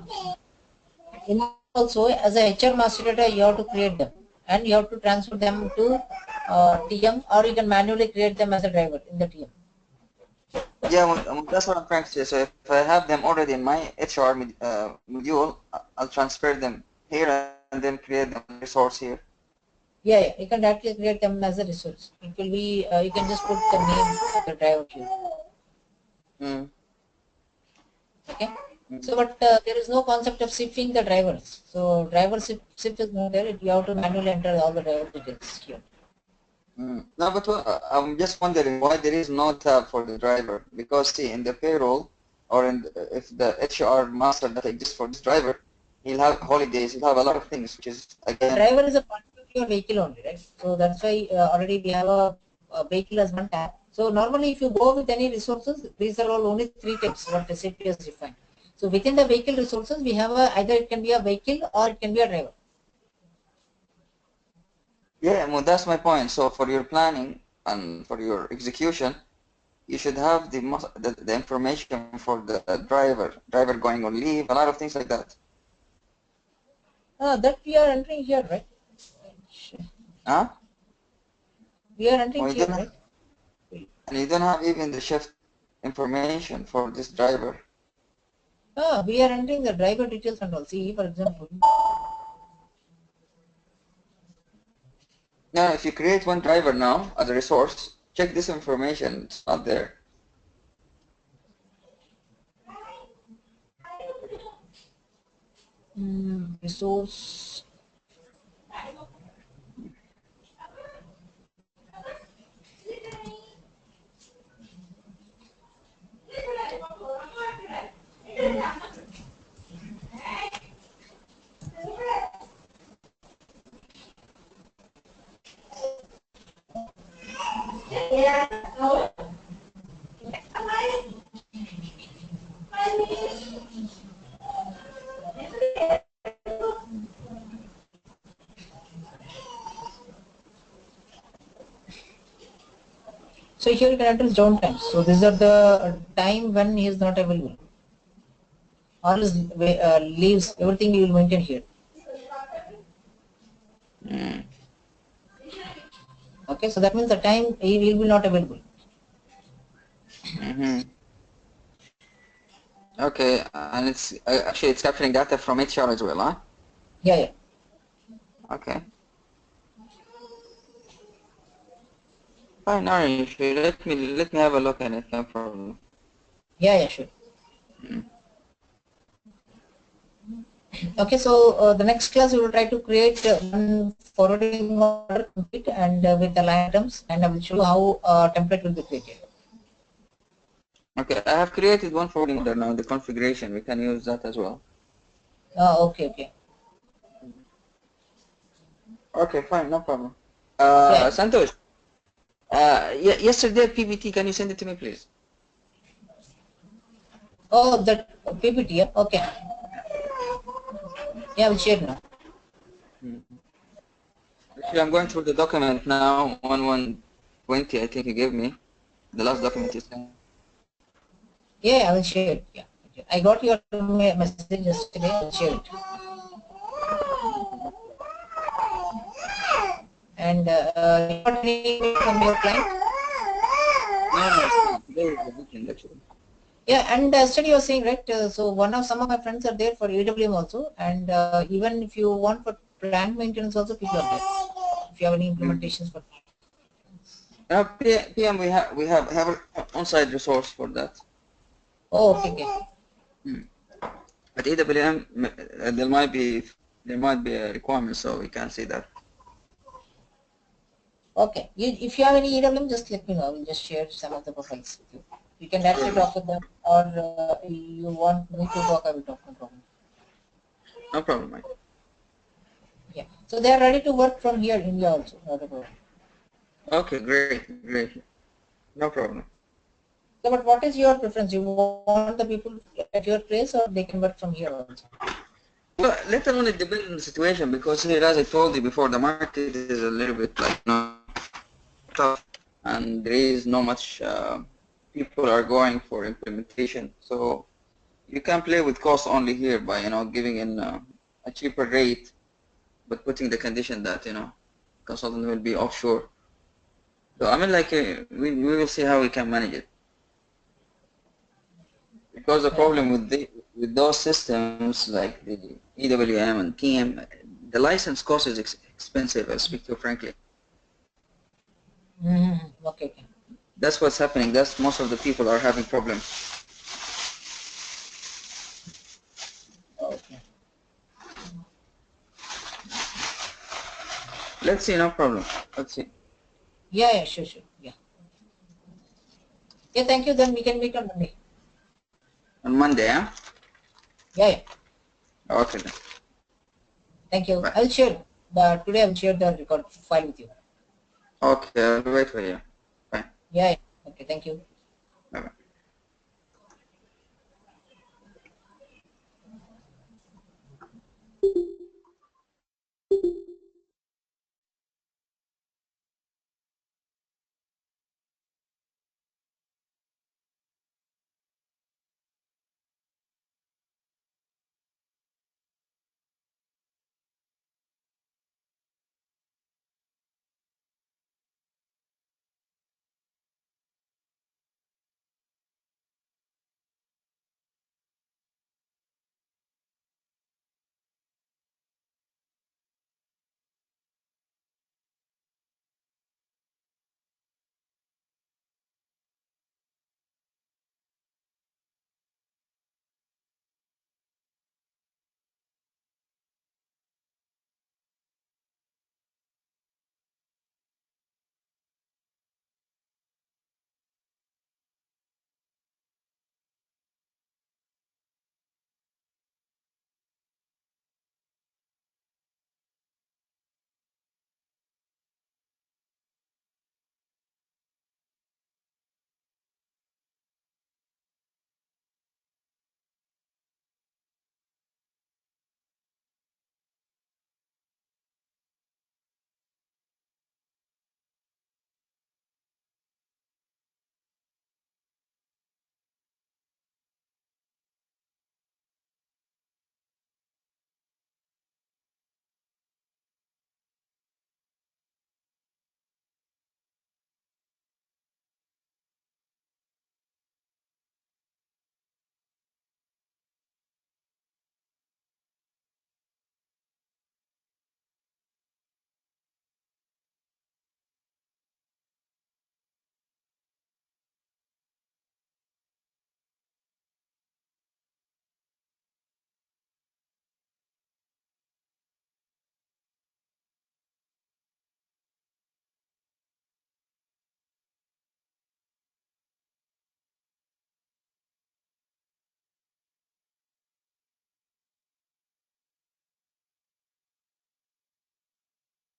In also as a HR master data you have to create them, and you have to transfer them to TM, or you can manually create them as a driver in the TM. Yeah, well, that's what I'm trying to say. So if I have them already in my HR module, I'll transfer them here and then create them resource here. Yeah, you can directly create them as a resource. It will be, you can just put the name of the driver here. Okay. So, but there is no concept of shipping the drivers. So, driver ship is not there. You have to manually enter all the driver details here. No, but I'm just wondering why there is no tab for the driver. Because see, in the payroll, or in if the HR master that exists for this driver, he'll have holidays, he'll have a lot of things, which is again. Driver is a part of your vehicle only, right? So that's why already we have a vehicle as one tab. So normally, if you go with any resources, these are all only three types what SAP has defined. So within the vehicle resources, we have either it can be a vehicle or it can be a driver. Yeah, well, that's my point. So for your planning and for your execution, you should have the information for the driver going on leave, a lot of things like that. That we are entering here, right? Huh? We are entering Well, here, right? and you don't have even the shift information for this driver. We are entering the driver details and all. See, for example. Now, if you create one driver now as a resource, check this information. It's not there. Resource. So here you can enter his downtime. So these are the time when he is not available. All his leaves, everything you will maintain here. Okay, so that means the time he will be not available. Okay, and it's actually it's capturing data from HR as well, huh? Yeah. Okay. Fine, Orange. Let me have a look at it. No problem. Yeah, sure. Okay, so the next class we will try to create one forwarding order complete and with the line items, and I will show you how template will be created. Okay, I have created one forwarding order now. The configuration, we can use that as well. Okay. Okay, fine, no problem. Yeah. Santosh, yesterday PPT, can you send it to me, please? Oh, that PPT. Yeah. Okay. Yeah, we'll share now. Actually, I'm going through the document now, 1120, I think you gave me. The last document you sent. Yeah, I will share it. Yeah. Okay. I got your message yesterday. I'll share it. And you got any email from your client? No, today is the weekend actually. Yeah, and yesterday you were saying, right? So some of my friends are there for EWM also, and even if you want for plant maintenance also, people are there. If you have any implementations for PM, we have an on-site resource for that. Oh, okay, okay. At EWM, there might be a requirement, so we can see that. Okay. If you have any EWM, just let me know. I will just share some of the profiles with you. You can directly talk with them, or you want me to talk, I will talk. No problem. No problem, Mike. Yeah. So they are ready to work from here, India also. Not a problem. Okay, great. No problem. So, but what is your preference? You want the people at your place, or they can work from here also? Well, later on it depends on the situation, because here, as I told you before, the market is a little bit like tough, and there is not much people are going for implementation. So you can play with cost only here by giving in a cheaper rate, but putting the condition that consultant will be offshore. So I mean, like we will see how we can manage it, because the Yeah. problem with those systems like the EWM and TM, the license cost is expensive. I'll speak to you frankly. Okay, okay. That's what's happening. That's most of the people are having problems. Okay. Let's see, no problem. Let's see. Yeah, yeah, sure, sure. Yeah. Yeah, thank you. Then we can meet on Monday. On Monday, huh? Yeah, yeah. Okay then. Thank you. Bye. I will share. But today I will share the record file with you. Okay, I'll wait for you. Bye. Yeah, yeah. Okay, thank you.